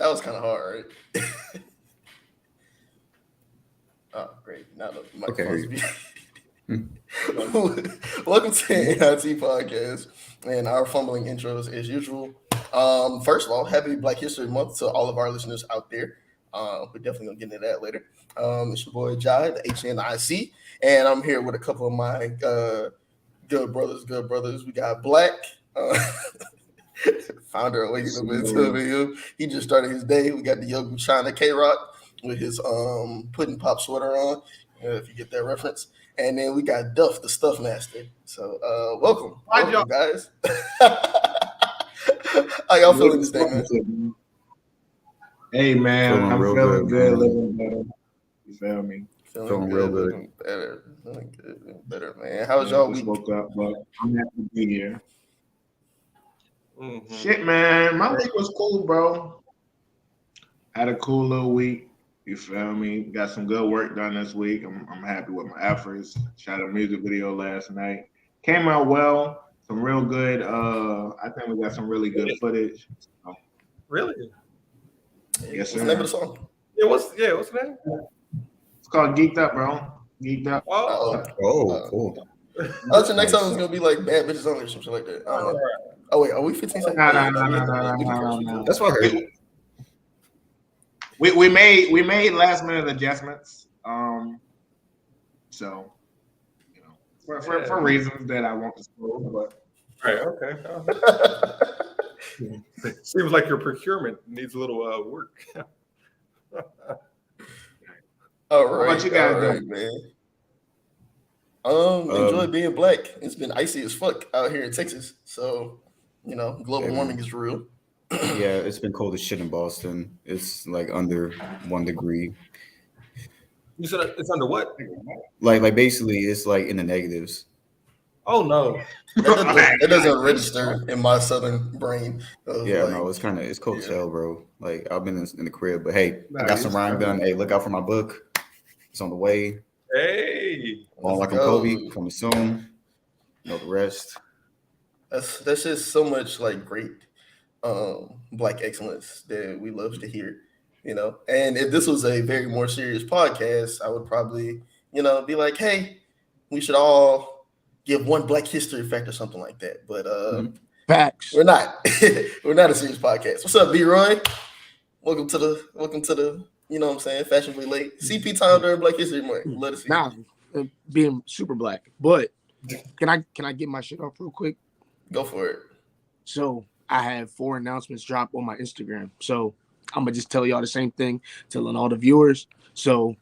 That was kind of hard, right? Oh, great. Now the microphone's Okay. Welcome to the NIT podcast and our fumbling intros as usual. First of all, happy Black History Month to all of our listeners out there. We're definitely gonna get into that later. It's your boy Jai, the HNIC, and I'm here with a couple of my good brothers. We got Black, founder of Waking Up Into Video. He just started his day. We got the young China K Rock with his pudding pop sweater on, if you get that reference. And then we got Duff, the Stuff Master. So welcome guys. How y'all feeling this day, man? Hey man, I'm feeling good, living better. You feel me? Feeling real good. Better, man. How was y'all week? Woke up, but I'm happy to be here. Mm-hmm. Shit, man, my week was cool, bro. Had a cool little week. You feel me? Got some good work done this week. I'm happy with my efforts. Shot a music video last night. Came out well. Some real good. I think we got some really good footage. Really? What's Yes, sir. the name of the song? What's the name? It's called Geeked Up, bro. Geeked Up. Cool. I thought your next song was gonna be like Bad Bitches Only or something like that. I don't know. Oh wait, are we 15 seconds? No. That's what I heard. We made last minute adjustments. So you know, for reasons that I won't disclose, but right, okay. Seems like your procurement needs a little work. All right, what you guys doing, man? Enjoy being black. It's been icy as fuck out here in Texas, so you know, global warming is real. Yeah, it's been cold as shit in Boston. It's like under 1 degree. You said it's under what? Like basically, it's like in the negatives. Oh no, that doesn't register in my southern brain. Yeah, no, it's cold as hell, bro. Like I've been in the crib, but hey, I got some rhyme done. Hey, look out for my book. It's on the way. Hey, All like I'm Kobe, coming soon. You know the rest. That's just so much like great black excellence that we love to hear, you know. And if this was a very more serious podcast, I would probably, you know, be like, hey, we should all give one Black History fact or something like that. But facts. We're not. We're not a serious podcast. What's up, B Roy? Welcome to the you know what I'm saying, fashionably late CP time during Black History Month. Let us see. Nah, being super black. But can I get my shit off real quick? Go for it. So I have 4 announcements drop on my Instagram. So I'm gonna just tell y'all the same thing, telling all the viewers. So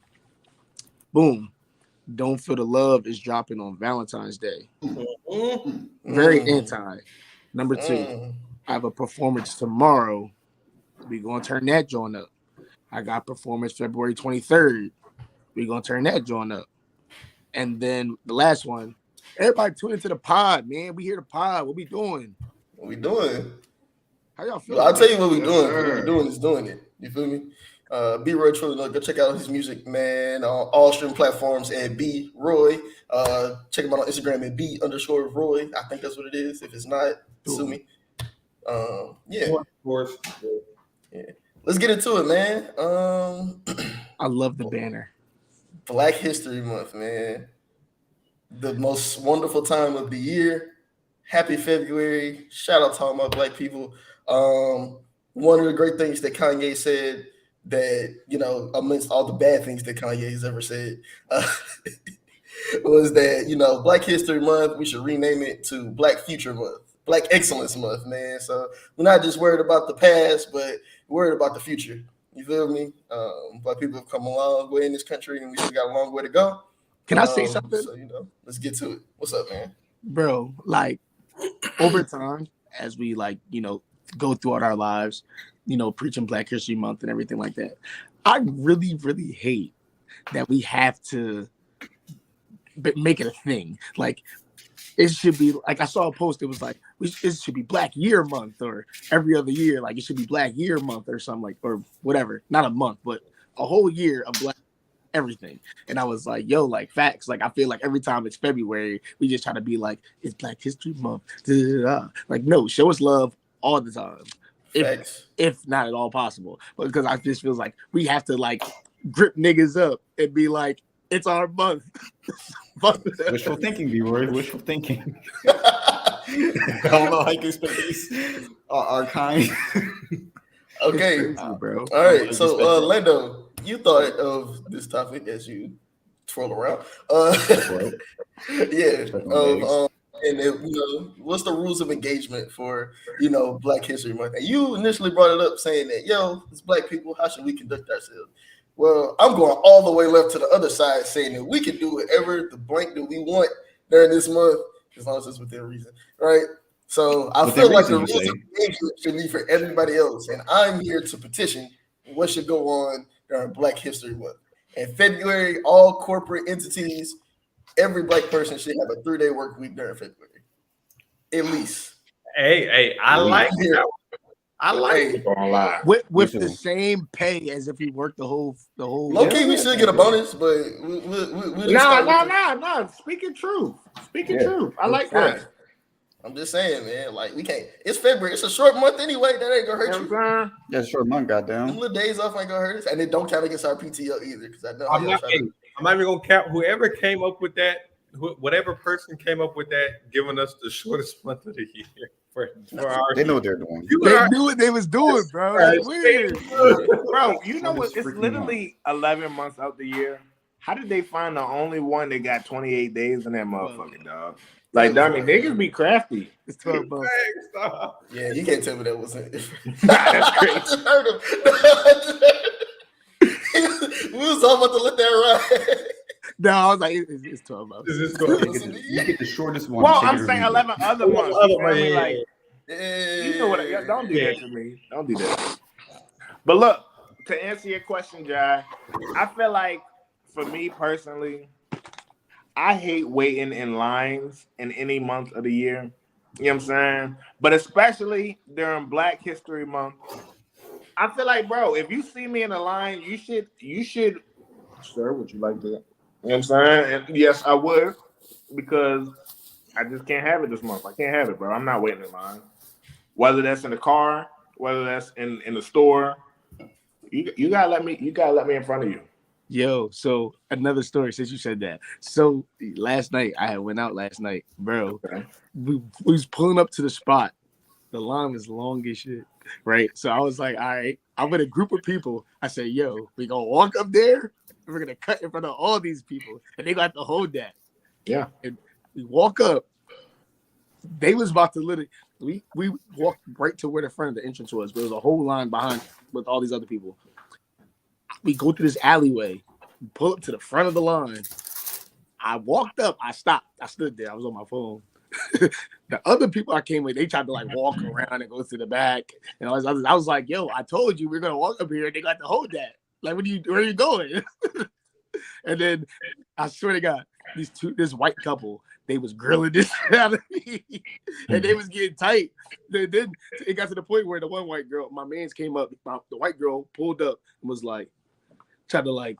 boom. Don't Feel the Love is dropping on Valentine's Day. Very anti. Number 2, I have a performance tomorrow. We're gonna turn that joint up. I got performance February 23rd. We're gonna turn that joint up. And then the last one, everybody tune into the pod, man. We hear the pod. What we doing? How y'all feel? I'll tell you what we're doing. What we're doing is doing it. You feel me? B Roy Triller, go check out his music, man, on all streaming platforms at B Roy. Check him out on Instagram at B_Roy. I think that's what it is. If it's not, sue me. Yeah. Of course. Yeah. Let's get into it, man. I love the banner. Black History Month, man. The most wonderful time of the year. Happy February. Shout out to all my black people. One of the great things that Kanye said that, you know, amidst all the bad things that Kanye has ever said, was that, you know, Black History Month, we should rename it to Black Future Month, Black Excellence Month, man. So we're not just worried about the past, but we're worried about the future. You feel me? Black people have come a long way in this country, and we still got a long way to go. Can I say something? So, you know, let's get to it. What's up, man? Bro, like, over time, as we, like, you know, go throughout our lives, you know, preaching Black History Month and everything like that, I really, really hate that we have to make it a thing. Like, it should be, like, I saw a post, it was like, it should be Black Year Month, or every other year, like, it should be Black Year Month or something, like, or whatever. Not a month, but a whole year of Black everything. And I was like, yo, like, facts. Like, I feel like every time it's February, we just try to be like, it's Black History Month. Da, da, da. Like, no, show us love all the time. if not at all possible. But because I just feels like we have to like grip niggas up and be like, it's our month. Wishful thinking, B-Roy. Wishful thinking. I don't know how you can expect these are kind. Okay, crazy, bro. All right, so Lando, you thought of this topic as you twirl around. Yeah. And then, what's the rules of engagement for Black History Month? And you initially brought it up saying that, it's Black people. How should we conduct ourselves? Well, I'm going all the way left to the other side, saying that we can do whatever the blank that we want during this month, as long as it's within reason, right? So I feel like the rules of engagement should be for everybody else, and I'm here to petition what should go on during Black History Month. In February, all corporate entities, every Black person should have a 3-day work week during February, at least. Hey, I like it. I like it. With the same pay as if he worked the whole. Low key, we should get a bonus, but no. Speaking truth. I like that. I'm just saying, man. Like we can't. It's February. It's a short month anyway. That ain't gonna hurt you. Yeah, short month. Goddamn. Them little days off ain't gonna hurt us, and it don't count against our PTO either. Because I know I'm not even gonna count whoever came up with that. Whatever person came up with that, giving us the shortest month of the year. They know what they're doing. They knew what they was doing, bro. That's weird. Bro, you know what? It's literally 11 months out the year. How did they find the only one that got 28 days in that motherfucking dog? Like, I mean, niggas be crafty. It's 12 months. Yeah, you can't tell me that wasn't. That's crazy. I just heard him. We was all about to let that ride. No, I was like, it's 12 months. You get the shortest one. Well, I'm saying 11 other ones. Like, Yeah. you know what? Don't do that to me. Don't do that. But look, to answer your question, Jai, I feel like for me personally, I hate waiting in lines in any month of the year. You know what I'm saying? But especially during Black History Month, I feel like, bro, if you see me in a line, you should. Sir, would you like to? You know what I'm saying? And yes, I would, because I just can't have it this month. I can't have it, bro. I'm not waiting in line. Whether that's in the car, whether that's in the store, you gotta let me in front of you. Yo, so another story since you said that. So last night, I had went out last night, bro. Okay. We was pulling up to the spot. The line was long as shit, right? So I was like, all right, I'm with a group of people. I said, yo, we gonna walk up there. We're gonna cut in front of all these people, and they got to hold that. Yeah. And we walk up. They was about to literally. We walked right to where the front of the entrance was. There was a whole line behind with all these other people. We go through this alleyway, pull up to the front of the line. I walked up. I stopped. I stood there. I was on my phone. The other people I came with, they tried to like walk around and go to the back. And I was like, yo, I told you we're gonna walk up here. And they got to hold that. Like, where are you going? And then I swear to God, this white couple, they was grilling this out of me, and they was getting tight. Then it got to the point where the one white girl, my man's came up. The white girl pulled up and was like, tried to like,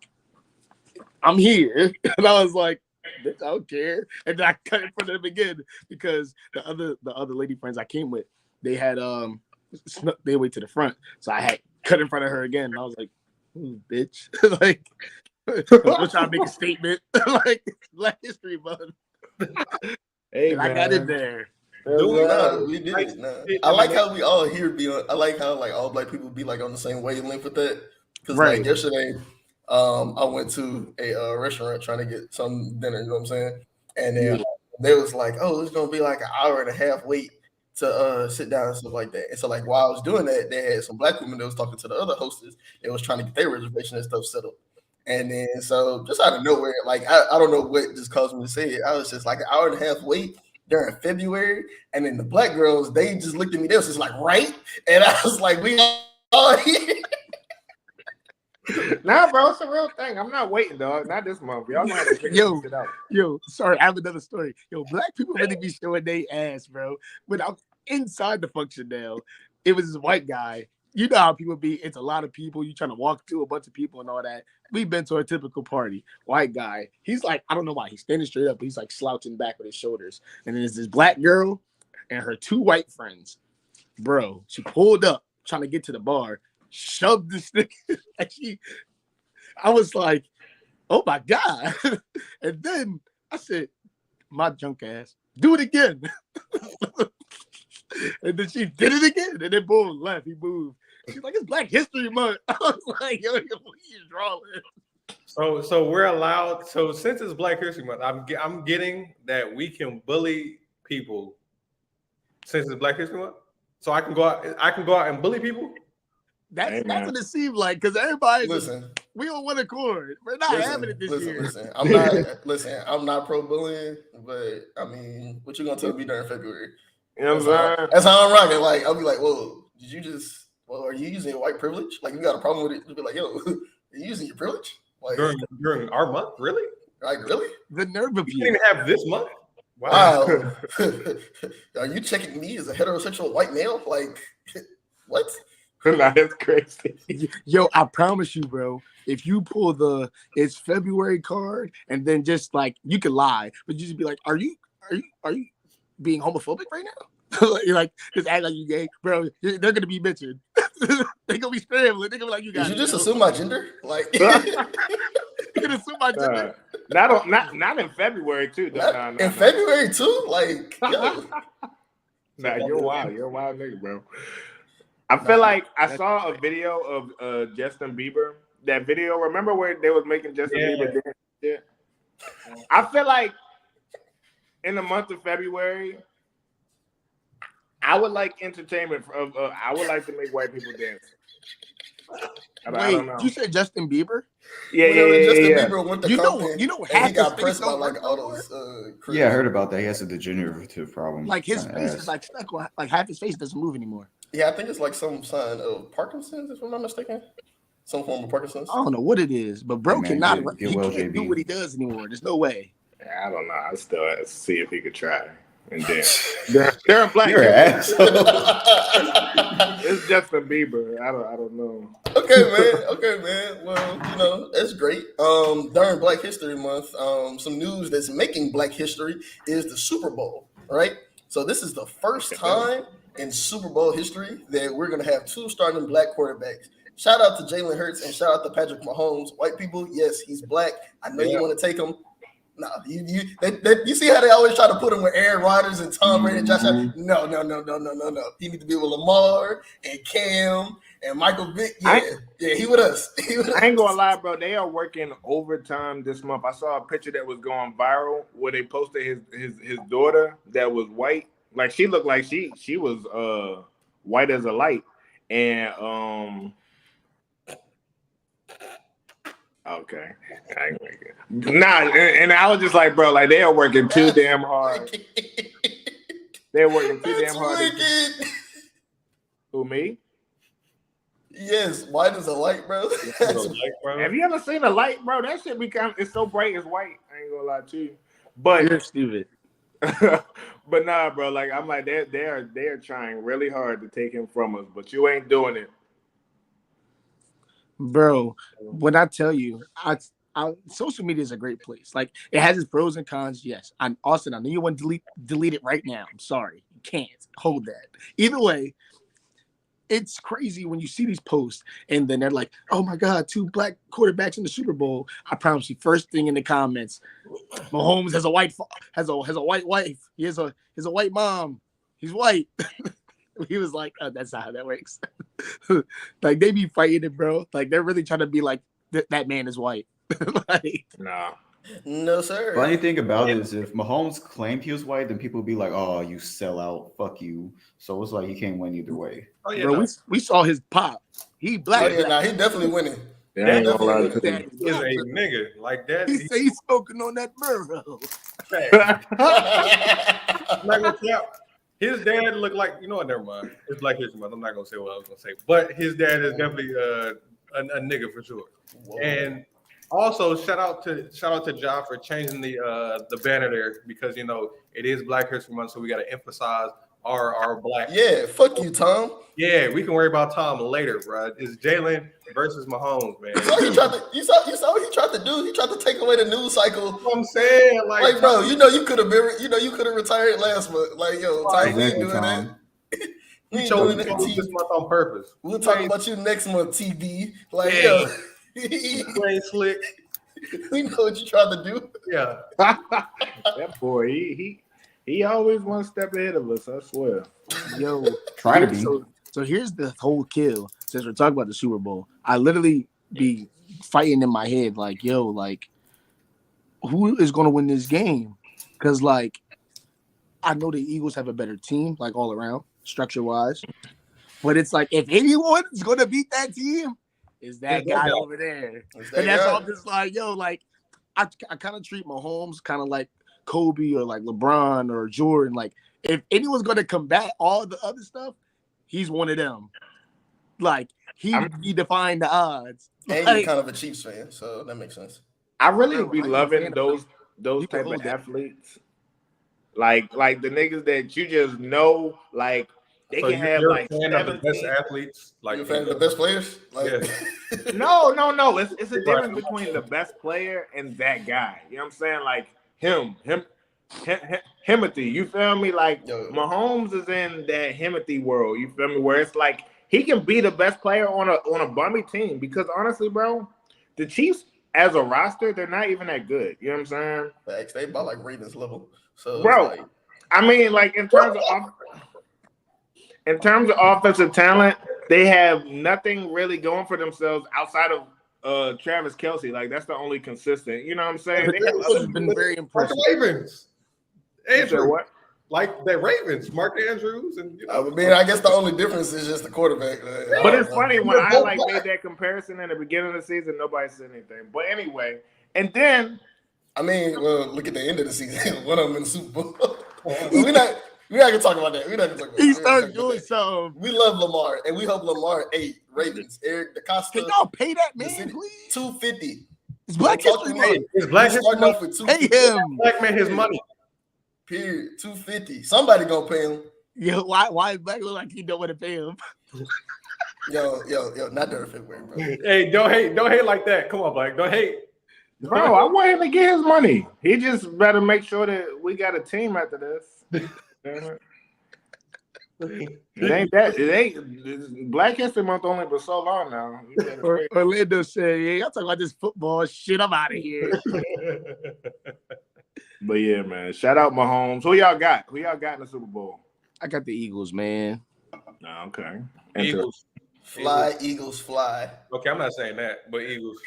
I'm here, and I was like, bitch, I don't care. And then I cut in front of them again because the other lady friends I came with, they had snuck their way to the front, so I had cut in front of her again. And I was like, ooh, bitch, like, I'm trying to make a statement, like Black History Month. Hey, and I got in there. We did it. Nah. I like how we all here be on. I like how like all Black people be like on the same wavelength with that. Because like yesterday, I went to a restaurant trying to get some dinner. You know what I'm saying? And then they was like, "Oh, it's gonna be like an hour and a half wait to sit down and stuff like that." And so like while I was doing that, they had some Black women that was talking to the other hostess. They was trying to get their reservation and stuff set up. And then so just out of nowhere, like I don't know what just caused me to say it. I was just like an hour and a half wait during February, and then the Black girls, they just looked at me. They was just like, right? And I was like, we all here. Nah, bro, it's a real thing. I'm not waiting, dog. Not this month. Y'all gonna have to figure this out. Yo, sorry, I have another story. Yo, Black people really be showing they ass, bro. When I'm inside the function now, it was this white guy. You know how people be. It's a lot of people. You trying to walk to a bunch of people and all that. We've been to a typical party. White guy. He's like, I don't know why. He's standing straight up, but he's like slouching back with his shoulders. And then there's this Black girl and her two white friends. Bro, she pulled up. trying to get to the bar, shoved this nigga. I was like, oh my God. And then I said, my junk ass, do it again. And then she did it again. And then boom, left. He moved. She's like, it's Black History Month. I was like, yo, he's drawing. So we're allowed. So since it's Black History Month, I'm getting that we can bully people since it's Black History Month. So I can go out and bully people. That's what it seemed like, because everybody Listen. We on one accord. We're not having it this year. I'm not pro bullying, but I mean, what you gonna tell me during February? You know what I'm saying? That's how I'm rocking. Like, I'll be like, whoa, are you using your white privilege? Like, you got a problem with it? You'll be like, yo, are you using your privilege? Like during our month, really? Like, really? The nerve of you didn't even have this month. Wow. Are you checking me as a heterosexual white male? Like, what? That's crazy. Yo, I promise you, bro. If you pull it's February card, and then just like you can lie, but you just be like, are you being homophobic right now? You're like, just act like you gay, bro. They're gonna be bitching. They're gonna be scrambling. They're gonna be like, you guys. Did you just assume my gender? Like, you're gonna assume my gender. Not in February too. In February too? Like, yo. Nah, you're wild. You're a wild nigga, bro. I feel like I saw a video of Justin Bieber. That video, remember where they was making Justin Bieber dance? Yeah. I feel like in the month of February, I would like entertainment. I would like to make white people dance. I don't know. You said Justin Bieber? Yeah. Bieber went to you know, and he got pressed by like all those. I heard about that. He has a degenerative problem. Like his face is like stuck. Like half his face doesn't move anymore. Yeah, I think it's like some sign of Parkinson's, if I'm not mistaken. Some form of Parkinson's. I don't know what it is, but bro cannot do what he does anymore. There's no way. I don't know. I still have to see if he could try. And then they're in Black. You're an asshole. It's Justin Bieber. I don't know. Okay, man. Well, that's great. During Black History Month, some news that's making Black history is the Super Bowl, right? So this is the first time in Super Bowl history that we're gonna have two starting Black quarterbacks. Shout out to Jalen Hurts and shout out to Patrick Mahomes. White people, yes, he's Black. I know you want to take him. No, you see how they always try to put him with Aaron Rodgers and Tom Brady and Josh Allen? No. He need to be with Lamar and Cam and Michael Vick. He with us. I ain't gonna lie, bro. They are working overtime this month. I saw a picture that was going viral where they posted his daughter that was white. Like she looked like she was white as a light. And okay. I ain't make it. Nah, and I was just like, bro, like they are working too damn hard. They're working too damn hard. Who, me? Yes, white as a light, bro. Have you ever seen a light, bro? That shit it's so bright it's white. I ain't gonna lie to you. But you're stupid. But nah, bro, like I'm like they're trying really hard to take him from us, but you ain't doing it. Bro, when I tell you, social media is a great place. Like it has its pros and cons. Yes, Austin, I know you want to delete it right now. I'm sorry, you can't hold that. Either way, it's crazy when you see these posts and then they're like, "Oh my God, two Black quarterbacks in the Super Bowl." I promise you, first thing in the comments, Mahomes has a white wife. He has a white mom. He's white. He was like, oh, that's not how that works. Like they be fighting it, bro. Like they're really trying to be like that man is white. Like, nah. No, sir. Funny thing about it is if Mahomes claimed he was white, then people would be like, oh, you sell out, fuck you. So it's like he can't win either way. Oh, yeah, bro, we saw his pop. He Black. Oh, yeah, he definitely winning. That is a nigga like that. He say he's smoking on that burro. His dad looked like, you know what, never mind. It's Black History Month. I'm not going to say what I was going to say. But his dad is definitely a nigga for sure. Whoa. And also, shout out to Ja for changing the banner there because, you know, it is Black History Month, so we got to emphasize our Black. Yeah, fuck you, Tom. Yeah, we can worry about Tom later, bro. It's Jalen versus Mahomes, man. You saw what he tried to do. He tried to take away the news cycle. That's what I'm saying, like bro, you could have retired last month. Like, yo, Tom ain't doing that. We You ain't chose doing that, this TB. month on purpose. We'll talk about you next month, TB. Like, Yeah. yo, Playing slick. we know what you tried to do. Yeah. That boy, he always one step ahead of us. I swear. Yo, Trying to be. So here's the whole kill. Since we're talking about the Super Bowl, I literally be fighting in my head like, yo, like, who is going to win this game? Because like, I know the Eagles have a better team, like all around, structure wise. But it's like, if anyone's going to beat that team, is that guy over there. And that's all I'm just like, yo, like, I kind of treat Mahomes kind of like Kobe or like LeBron or Jordan. Like, if anyone's going to combat all the other stuff, he's one of them. Like, he defying the odds. And like, you're kind of a Chiefs fan, so that makes sense. I really Bro, be I ain't a loving fan those You can type hold of that. athletes. Like the niggas that you just know, like they So can have you're like a fan of the best 17. athletes? Like You're a fan of the best players? Like, Yeah. No. It's a difference between the best player and that guy. You know what I'm saying? Like Himothy. You feel me? Like Yo. Mahomes is in that Himothy world. You feel me? Where it's like he can be the best player on a bummy team. Because honestly, bro, the Chiefs as a roster, they're not even that good. You know what I'm saying? Facts. They about like Ravens level. So Bro, it's like, I mean, like in terms of offensive talent, they have nothing really going for themselves outside of Travis Kelce. Like that's the only consistent. You know what I'm saying? But They have Eagles other have been dudes. very Like impressive. the Ravens. You said Andrew. what? Like the Ravens, Mark Andrews, and I mean, I guess the only difference is just the quarterback. But it's funny when I like made that comparison in the beginning of the season, nobody said anything. But anyway, and then I mean, well, look at the end of the season. One of them in the Super Bowl. We're not gonna talk about that. We're not gonna talk about He that. started doing something. We love Lamar, and we hope Lamar Ravens. Eric DaCosta. Can y'all pay that man, please? $250. It's Black History Month. It's Black History Starting Month. off with Pay $250. him. Black man his money. Period. $250. Somebody gonna pay him. Yo, why is Black look like he don't want to pay him? Yo, not during February, bro. Hey, don't hate like that. Come on, Black. Don't hate. bro, I want him to get his money. He just better make sure that we got a team after this. It ain't Black History Month only for so long now. Orlando said, "Yeah, y'all talking about this football shit. I'm out of here." But yeah, man. Shout out Mahomes. Who y'all got? Who y'all got in the Super Bowl? I got the Eagles, man. Oh, okay. Eagles. Fly, Eagles, fly. Okay, I'm not saying that, but Eagles.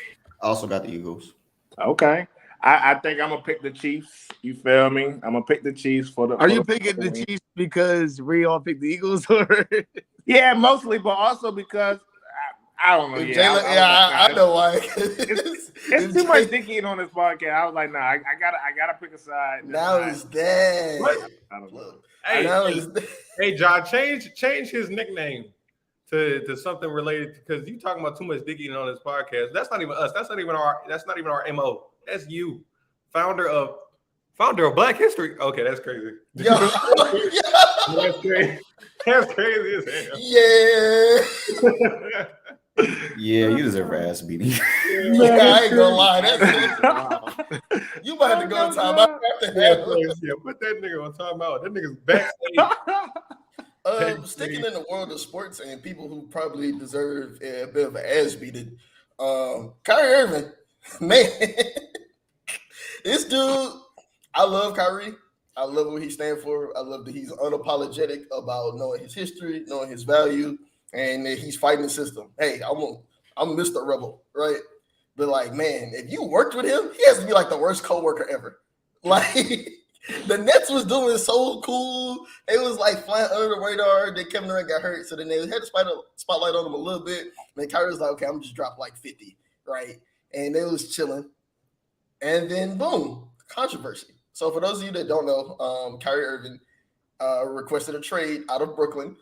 I also got the Eagles. Okay. I think I'm gonna pick the Chiefs. You feel me? I'm gonna pick the Chiefs for the. Are you picking the Chiefs because we all picked the Eagles, or? Yeah, mostly, but also because I don't know. I know why. It's too much thinking on this podcast. I was like, nah, I gotta pick a side. Now it's dead. I don't know. Hey, John, change his nickname to something related because you talking about too much dick eating on this podcast. That's not even us. That's not even our MO. That's you, founder of Black History. Okay, that's crazy. Yo, That's crazy. That's crazy as hell. Yeah. Yeah, you deserve an ass beating. Yeah, I ain't gonna lie. That's you might have to go in timeout after that. Yeah, put that nigga on timeout. That nigga's backstage. Sticking in the world of sports and people who probably deserve a bit of an ass beating. Kyrie Irving, man, this dude, I love Kyrie. I love what he stands for. I love that he's unapologetic about knowing his history, knowing his value, and that he's fighting the system. Hey, I'm Mr. Rebel, right? But like, man, if you worked with him, he has to be like the worst coworker ever. Like, the Nets was doing so cool. It was like flying under the radar. Then Kevin Durant got hurt, so then they had to spotlight on him a little bit. And then Kyrie was like, okay, I'm just drop like 50, right? And they was chilling. And then boom, controversy. So for those of you that don't know, Kyrie Irving requested a trade out of Brooklyn,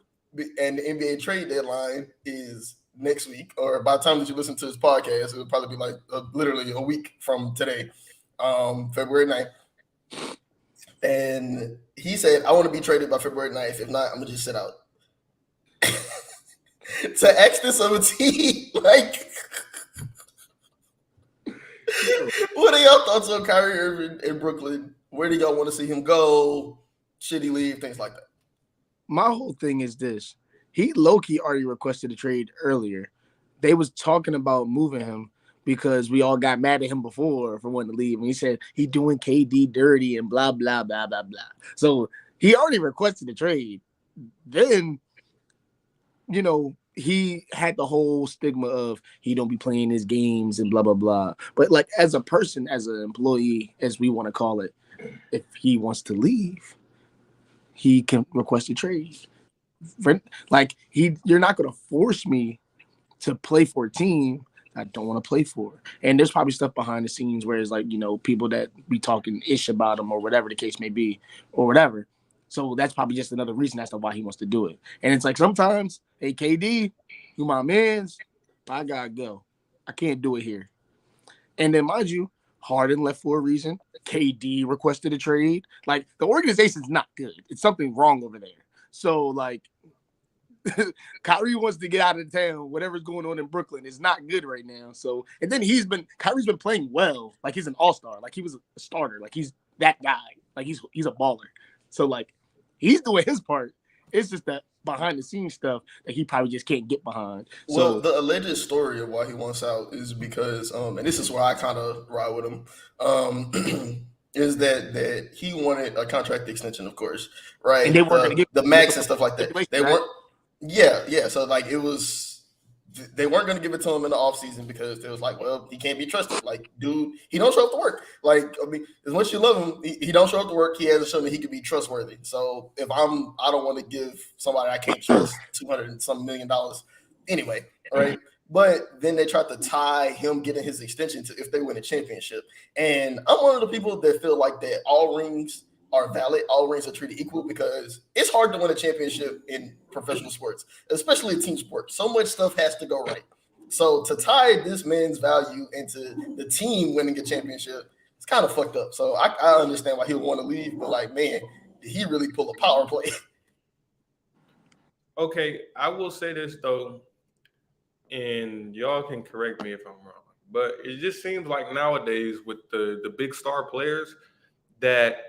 and the NBA trade deadline is next week, or by the time that you listen to this podcast, it will probably be like literally a week from today, February 9th. And he said, I want to be traded by February 9th. If not, I'm going to just sit out. To ask this of a team, like, what are y'all thoughts on Kyrie Irving in Brooklyn? Where do y'all want to see him go? Should he leave? Things like that. My whole thing is this. he low-key already requested a trade earlier. They was talking about moving him because we all got mad at him before for wanting to leave. And he said he doing KD dirty and blah, blah, blah, blah, blah. So he already requested a trade. Then, he had the whole stigma of he don't be playing his games and blah, blah, blah. But like as a person, as an employee, as we want to call it, if he wants to leave, he can request a trade. You're not going to force me to play for a team I don't want to play for. And there's probably stuff behind the scenes where it's like, people that be talking ish about him or whatever the case may be or whatever. So that's probably just another reason as to why he wants to do it. And it's like sometimes, hey, KD, you my mans, I got to go. I can't do it here. And then, mind you, Harden left for a reason. KD requested a trade. Like, the organization's not good. It's something wrong over there. So, like, Kyrie wants to get out of town. Whatever's going on in Brooklyn is not good right now. So, and then Kyrie's been playing well. Like, he's an all-star. Like, he was a starter. Like, he's that guy. Like, he's a baller. So, like, he's doing his part. It's just that behind-the-scenes stuff that he probably just can't get behind. Well, the alleged story of why he wants out is because, and this is where I kind of ride with him, is that he wanted a contract extension, of course, right? And they weren't going to get the max and stuff like that. They weren't. Yeah. So like they weren't going to give it to him in the offseason because they was like, well, he can't be trusted. Like, dude, he don't show up to work. Like, I mean, as much as you love him, he don't show up to work. He hasn't shown that he could be trustworthy. So if I don't want to give somebody I can't trust $200 and some million anyway, right? But then they tried to tie him getting his extension to if they win a championship. And I'm one of the people that feel like that all rings are valid. All rings are treated equal because it's hard to win a championship in professional sports, especially a team sport. So much stuff has to go right. So to tie this man's value into the team winning a championship, it's kind of fucked up. So I understand why he would want to leave, but like, man, did he really pull a power play? Okay, I will say this though, and y'all can correct me if I'm wrong, but it just seems like nowadays with the big star players that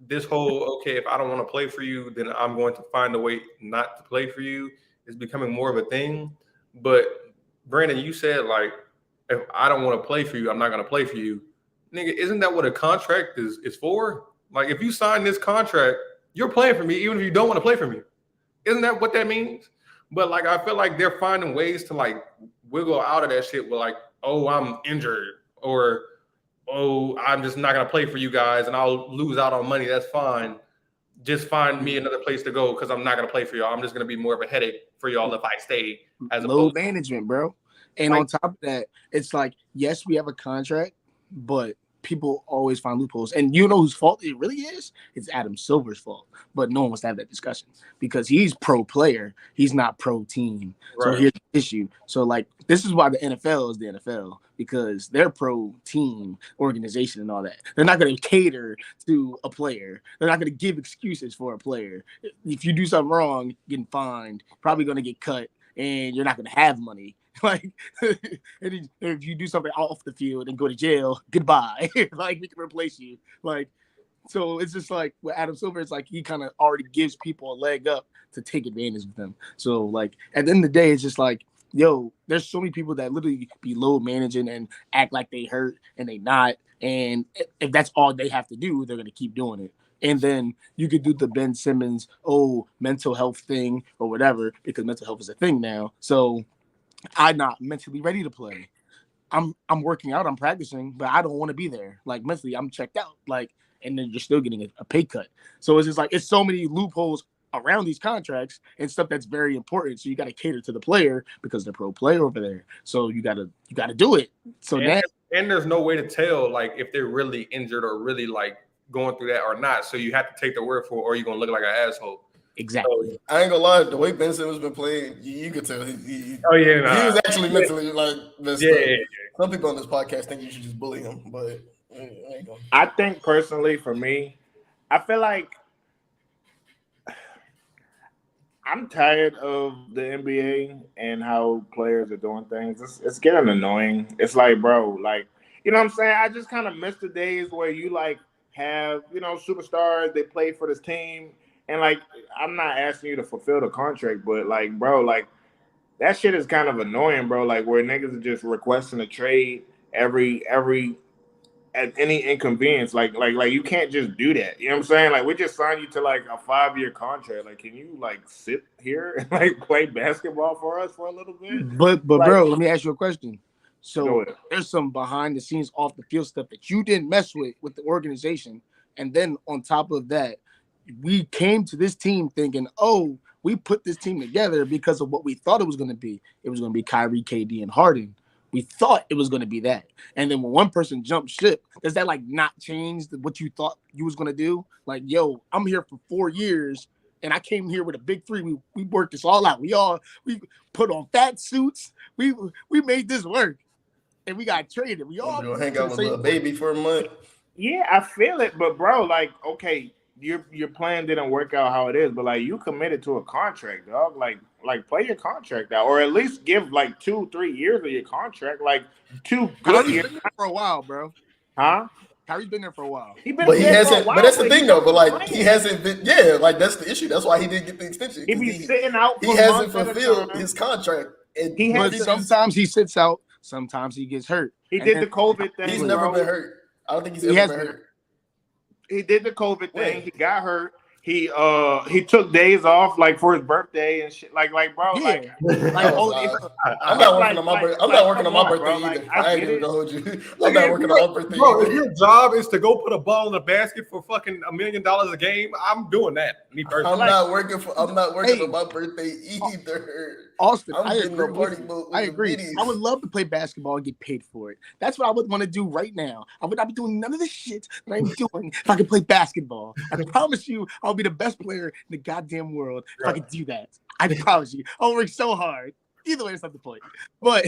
this whole, okay, if I don't want to play for you, then I'm going to find a way not to play for you is becoming more of a thing. But Brandon, you said like, if I don't want to play for you, I'm not going to play for you. Nigga, isn't that what a contract is for? Like, if you sign this contract, you're playing for me, even if you don't want to play for me. Isn't that what that means? But like, I feel like they're finding ways to like wiggle out of that shit with like, oh, I'm injured, or oh, I'm just not going to play for you guys and I'll lose out on money. That's fine. Just find me another place to go because I'm not going to play for y'all. I'm just going to be more of a headache for y'all if I stay. As load management, bro. And like, on top of that, it's like, yes, we have a contract, but people always find loopholes. And you know whose fault it really is? It's Adam Silver's fault. But no one wants to have that discussion because he's pro player. He's not pro team. Right. So here's the issue. So like, this is why the NFL is the NFL, because they're pro team organization and all that. They're not going to cater to a player. They're not going to give excuses for a player. If you do something wrong, getting fined, probably going to get cut, and you're not going to have money. Like, and if you do something off the field and go to jail, goodbye. Like, we can replace you. Like, so it's just like with Adam Silver, it's like he kind of already gives people a leg up to take advantage of them. So, like, at the end of the day, it's just like, yo, there's so many people that literally be load managing and act like they hurt and they not. And if that's all they have to do, they're going to keep doing it. And then you could do the Ben Simmons, mental health thing or whatever, because mental health is a thing now. So I'm not mentally ready to play. I'm working out, I'm practicing, but I don't want to be there. Like, mentally, I'm checked out. Like, and then you're still getting a pay cut. So it's just like, it's so many loopholes around these contracts and stuff that's very important. So you got to cater to the player because they're pro player over there. So you got to do it. So and there's no way to tell like if they're really injured or really like going through that or not. So you have to take their word for it, or you're gonna look like an asshole. Exactly. So, I ain't gonna lie, the way Ben Simmons been playing, you could tell he was actually mentally like messed up. Yeah. Some people on this podcast think you should just bully him, but I think personally for me, I feel like I'm tired of the NBA and how players are doing things. It's getting annoying. It's like, bro, like, you know what I'm saying? I just kind of miss the days where you like have, superstars, they play for this team, And like, I'm not asking you to fulfill the contract, but like, bro, like that shit is kind of annoying, bro. Like where niggas are just requesting a trade every at any inconvenience. Like you can't just do that. You know what I'm saying? Like we just signed you to like a 5-year contract. Like, can you like sit here and like play basketball for us for a little bit? But like, bro, let me ask you a question. So there's some behind the scenes off the field stuff that you didn't mess with the organization. And then on top of that, we came to this team thinking, oh, we put this team together because of what we thought it was going to be. It was going to be Kyrie, KD, and Harden. We thought it was going to be that. And then when one person jumped ship, does that like not change what you thought you was going to do? Like, yo, I'm here for 4 years and I came here with a big three. We worked this all out. We put on fat suits. We made this work. And we got traded. We all hang out with a baby for a month. Yeah, I feel it, but bro, like, okay, your plan didn't work out how it is, but like you committed to a contract, dog. Like play your contract out, or at least give like 2-3 years of your contract, like 2 good years for a while, bro. Huh? Kyrie's been there for a while. He hasn't. But that's the thing, though. But like, he hasn't been. Yeah, like that's the issue. That's why he didn't get the extension. He be sitting out. He hasn't fulfilled his contract. And but sometimes he sits out. Sometimes he gets hurt. He did the COVID thing. He's never been hurt. I don't think he's ever been hurt. He did the COVID thing. He got hurt. He took days off like for his birthday and shit. Like bro, yeah. I'm not working on my birthday. I'm not working on my birthday either. I ain't even gonna hold you. I'm not working on my birthday. Bro, if your job is to go put a ball in the basket for fucking $1 million a game, I'm doing that. Me personally. I'm not working on my birthday either. Austin, I agree. I would love to play basketball and get paid for it. That's what I would want to do right now. I would not be doing none of the shit that I'm doing if I could play basketball. I promise you, I'll be the best player in the goddamn world if I could do that. I promise you. I'll work so hard. Either way, it's not the point. But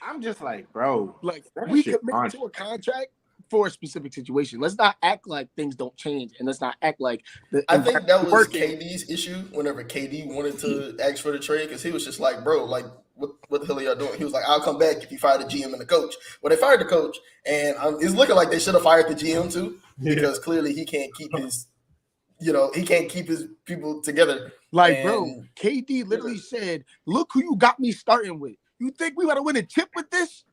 I'm just like, bro, like we commit to a contract for a specific situation. Let's not act like things don't change, and let's not act like I think that was KD's issue whenever KD wanted to ask for the trade, because he was just like, bro, like what the hell are y'all doing? He was like, I'll come back if you fire the GM and the coach. Well, they fired the coach, and it's looking like they should have fired the GM too, because clearly he can't keep his people together. Like, bro, KD literally said, look who you got me starting with. You think we got to win a chip with this?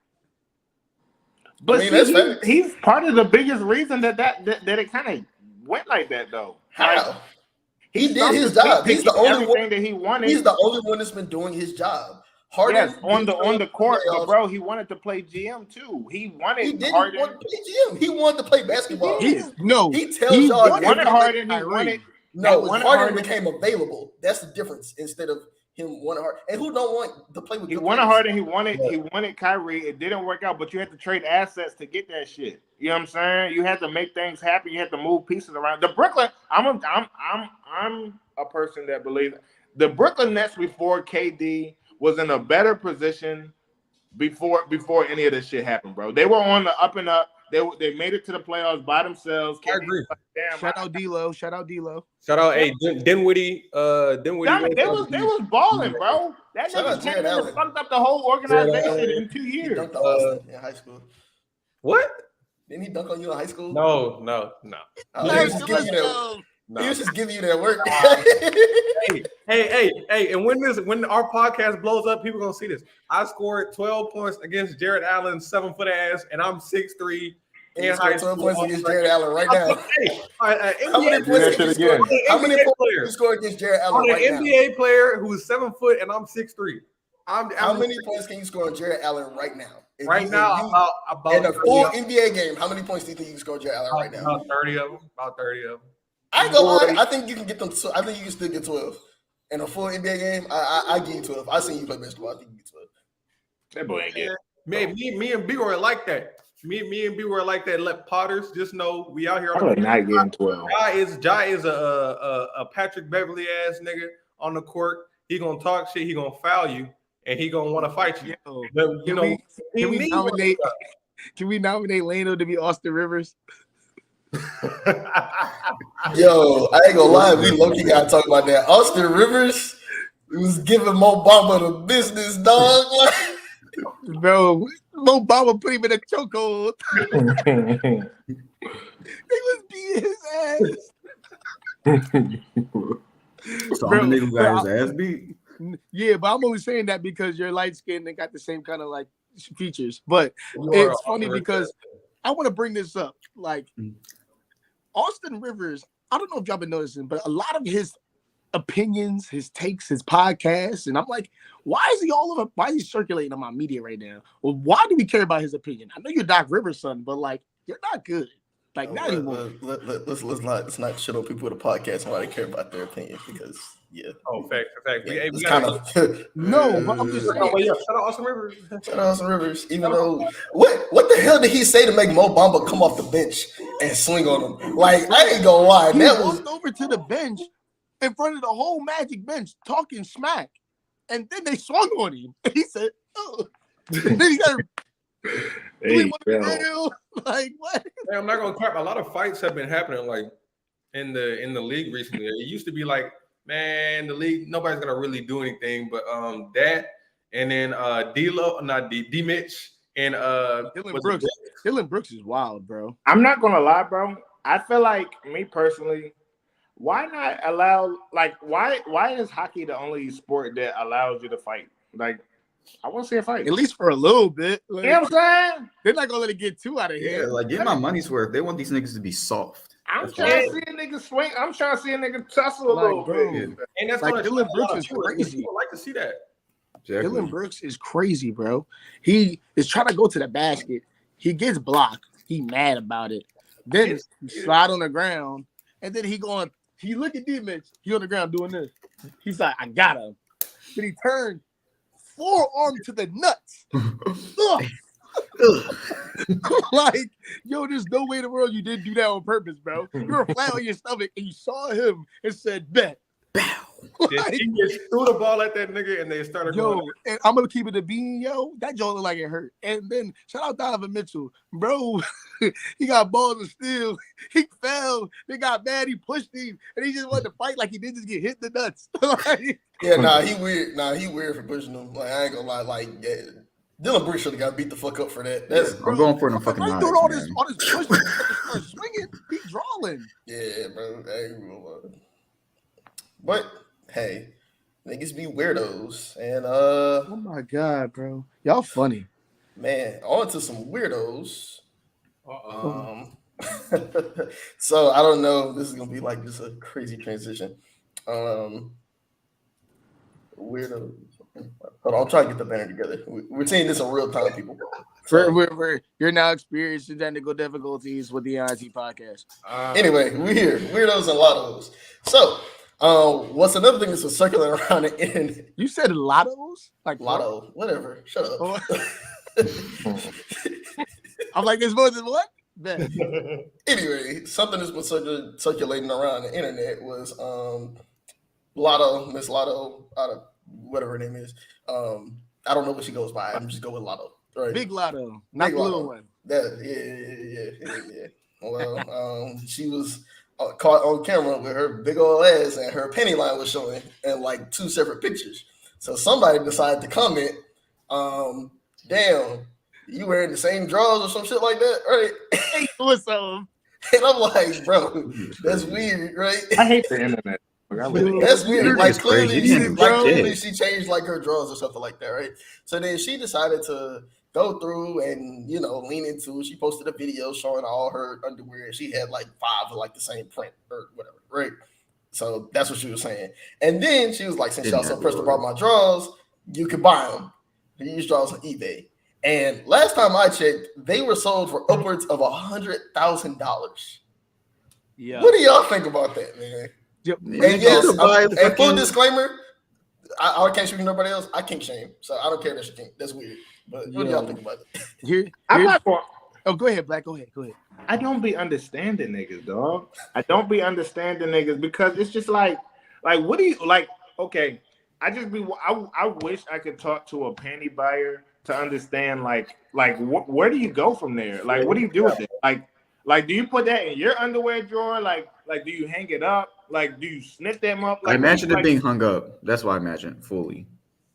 But see, he's part of the biggest reason that it kind of went like that, though. How? Like, he did his job. He's the only one that he wanted. He's the only one that's been doing his job. Harden, yes, on the court, but bro, he wanted to play GM too. He didn't want to play GM. He wanted to play basketball. He tells y'all he wanted Harden. He wanted. No, Harden became available. That's the difference. Instead of him wanting Harden, and who don't want to play with? He wanted Harden. He wanted Kyrie. It didn't work out, but you had to trade assets to get that shit. You know what I'm saying? You had to make things happen. You had to move pieces around. The Brooklyn. I'm a person that believes the Brooklyn Nets before KD was in a better position before any of this shit happened, bro. They were on the up and up. They made it to the playoffs by themselves. I agree. Shout out D'Lo. Shout out Dinwiddie. They was balling, bro. That nigga came in and fucked up the whole organization in 2 years. He dunked on Austin in high school. What? Didn't he dunk on you in high school? No. He was just giving you that work. hey! And when our podcast blows up, people are gonna see this. I scored 12 points against Jared Allen's 7-foot ass, and I'm 6'3". And high 12 points against Jared Allen right now. How many points you score against Jared Allen right now? An NBA player who's 7 foot and I'm 6'3". How many points can you score on Jared Allen right now? In a full NBA game, how many points do you think you can score on Jared Allen right now? About 30 of them. I ain't gonna lie. I think you can get them. I think you can still get 12 in a full NBA game. I give you 12. I seen you play basketball. I think you get 12. That boy ain't get. Me and B were like that. Me and B were like that. Let Potters just know we out here. I'm not getting 12. Ja is a Patrick Beverly ass nigga on the court. He gonna talk shit. He gonna foul you, and he gonna want to fight you. But, can we nominate Lano to be Austin Rivers? Yo, I ain't gonna lie, we low-key gotta talk about that. Austin Rivers was giving Mo Bamba the business, dog. Bro, Mo Bamba put him in a chokehold. They was beating his ass. So I'm the nigga who got his ass beat. Yeah, but I'm only saying that because you're light skinned and got the same kind of like features. But You are it's funny awesome because I want to bring this up. Like Austin Rivers, I don't know if y'all been noticing, but a lot of his opinions, his takes, his podcasts, and I'm like, why is he circulating on my media right now? Well, why do we care about his opinion? I know you're Doc Rivers' son, but like you're not good. Like not anymore. Let's not shit on people with a podcast and why they care about their opinion because fact. Yeah, it's kind of no, but I'm just saying. Shout out Austin Rivers. Shout out Austin Rivers. Even though what the hell did he say to make Mo Bamba come off the bench and swing on him? Like I ain't gonna lie, He that walked was over to the bench in front of the whole Magic bench talking smack, and then they swung on him. And he said, "Oh." Then he got like what? Hey, I'm not gonna crap. A lot of fights have been happening like in the league recently. It used to be like, man, the league nobody's gonna really do anything, but that and then D Mitch and Dylan Brooks is wild, bro. I'm not gonna lie, bro. I feel like me personally, why not allow why is hockey the only sport that allows you to fight? Like, I want to see a fight. At least for a little bit. Like, you know what I'm saying? They're not gonna let it get too out of Yeah, here. like get my money's worth. They want these niggas to be soft. I'm trying to see a nigga swing. I'm trying to see a nigga tussle a little bit. And that's like like Dylan Brooks is crazy. People like to see that. Exactly. Dylan Brooks is crazy, bro. He is trying to go to the basket. He gets blocked. He mad about it. Then he slide on the ground, and then he look at D-Mitch. He on the ground doing this. He's like, I got him. Then he turned forearm to the nuts. Like, yo, there's no way in the world you didn't do that on purpose, bro. You were flat on your stomach and you saw him and said, bet. Like, he just threw the ball at that nigga and they started going. And I'm gonna keep it a bean, yo. That joint looked like it hurt. And then shout out Donovan Mitchell, bro. He got balls of steel. He fell. They got mad. He pushed him, and he just wanted to fight like he did just get hit in the nuts. Like, yeah, he weird. He weird for pushing him. Like I ain't gonna lie, like Dylan Brooks should have got beat the fuck up for that. That's I'm going for the fucking doing all this pushing, swinging, he drawing. Yeah, bro. I ain't gonna lie. But hey, niggas be weirdos, and oh my god, bro, y'all funny, man. On to some weirdos. So I don't know. This is gonna be like just a crazy transition. Weirdos. Hold on, I'm trying to get the banner together. We're seeing this in real time, people. You're now experiencing technical difficulties with the NIT podcast. Anyway, we're here. Weirdos and lottos. So, what's another thing that's circulating around the internet? You said lottos? Like lotto, whatever. Shut up. Oh. I'm like, there's more than what? Anyway, something that's been circulating around the internet was Lotto, Miss Lotto, whatever her name is. I don't know what she goes by. I'm just go with Lotto. Right? Big Lotto, not the little one. Yeah. Well, she was caught on camera with her big old ass, and her penny line was showing in like two separate pictures. So somebody decided to comment, damn, you wearing the same drawers or some shit like that, right? Hey, what's up? And I'm like, bro, that's weird, right? I hate the internet. That's weird. Like crazy. clearly she changed like her drawers or something like that, right? So then she decided to go through and lean into. She posted a video showing all her underwear, and she had like 5 of like the same print or whatever, right? So that's what she was saying. And then she was like, since y'all so pressed about my drawers, you could buy them. These drawers on eBay. And last time I checked, they were sold for upwards of $100,000. Yeah. What do y'all think about that, man? And yes, full disclaimer, I can't shame nobody else. I can't shame, so I don't care that she can't. That's weird. But what do y'all think about it? I'm not going. Oh, go ahead, Black. Go ahead. I don't be understanding niggas, dog. I don't be understanding niggas because it's just like what do you like? Okay, I wish I could talk to a panty buyer to understand where do you go from there? Like, what do you do with it? Like, do you put that in your underwear drawer? Like, do you hang it up? Like, do you snip them up? Like, I imagine it being hung up. That's what I imagine fully.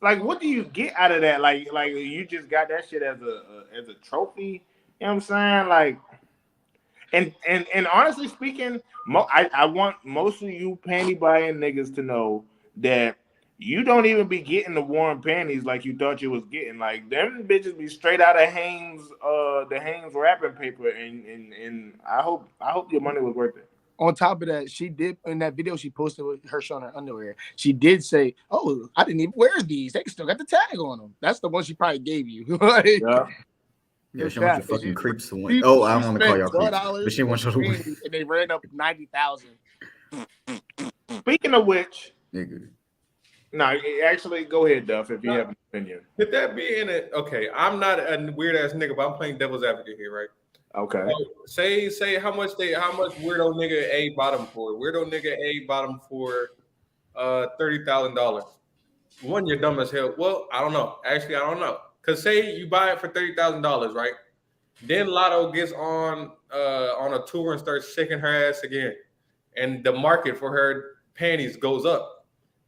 Like, what do you get out of that? Like you just got that shit as a trophy. You know what I'm saying? Like, And honestly speaking, I want most of you panty buying niggas to know that you don't even be getting the warm panties like you thought you was getting. Like them bitches be straight out of Hanes, the Hanes wrapping paper, and I hope your money was worth it. On top of that, she did in that video she posted with her showing her underwear. She did say, "Oh, I didn't even wear these. They still got the tag on them." That's the one she probably gave you. Like, yeah, she wants you fucking creeps to win. She, Oh, I don't want to call y'all creeps, $12 but she wants you to win. and they ran up 90,000. Speaking of which, Nigga. no, actually, go ahead, Duff, if you have an opinion. Could that be in it? Okay, I'm not a weird ass nigga, but I'm playing devil's advocate here, right? Okay. So say how much weirdo nigga A bottom for? Weirdo nigga A bottom for $30,000. One, you're dumb as hell. Well, I don't know. Actually, I don't know. Cause say you buy it for $30,000, right? Then Lotto gets on a tour and starts shaking her ass again, and the market for her panties goes up.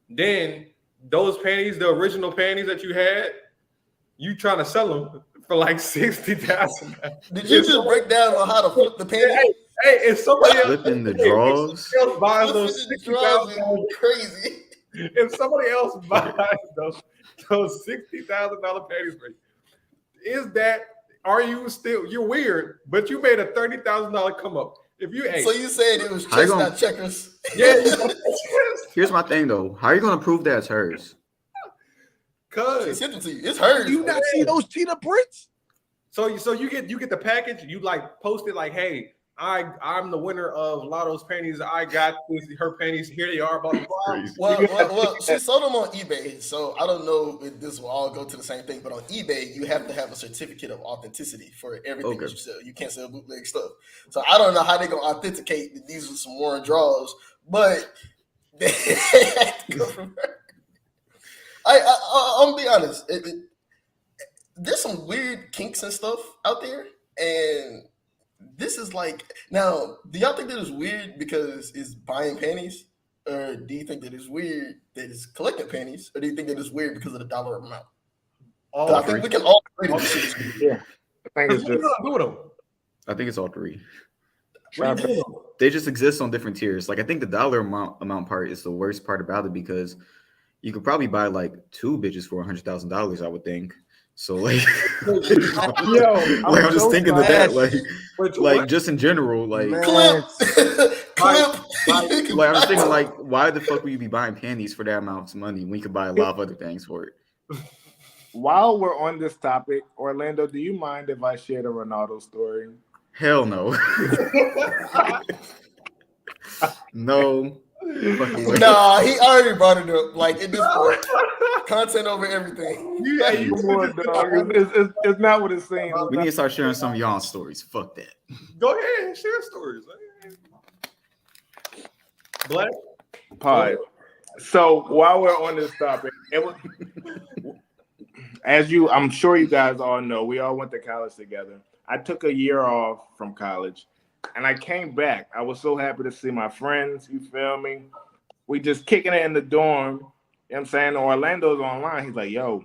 Then those panties, the original panties that you had, you trying to sell them for like 60,000. Did you just break down on how to flip the panties? Hey, if somebody else Flipping the draws. buys those $60,000, crazy. if somebody else buys those $60,000 panties for you, are you still, you're weird, but you made a $30,000 come up. If you So you said it was chess, not checkers. Yeah. Here's my thing though. How are you gonna prove that's hers? She sent it to you. It's hers. Do you not see those cheetah prints? So you get the package. You like post it like, hey, I'm the winner of Lotto's panties. I got her panties. Here they are. Blah blah blah. Well, she sold them on eBay. So I don't know if this will all go to the same thing, but on eBay you have to have a certificate of authenticity for everything that you sell. You can't sell bootleg stuff. So I don't know how they're gonna authenticate that these are some worn draws, but they have to go from her. I'm gonna be honest. There's some weird kinks and stuff out there, and this is like, now, do y'all think that it's weird because it's buying panties, or do you think that it's weird that it's collecting panties, or do you think that it's weird because of the dollar amount? I think we can all agree that this shit is weird. Yeah, I think it's just. I think it's all three. They just exist on different tiers. Like I think the dollar amount part is the worst part about it because you could probably buy like two bitches for $100,000, I would think. So like, I'm just thinking of that, like just in general, like clip. Like I was thinking, like, why the fuck would you be buying panties for that amount of money when you could buy a lot of other things for it? While we're on this topic, Orlando, do you mind if I share the Ronaldo story? Hell no. No. Nah, he already brought it up. Like in this point, content over everything. It's not what it seems. We need to start sharing some of y'all's stories. Fuck that. Go ahead and share stories. Black Pod. So while we're on this topic, I'm sure you guys all know, we all went to college together. I took a year off from college. And I came back. I was so happy to see my friends. You feel me? We just kicking it in the dorm. You know what I'm saying? Orlando's online. He's like, yo,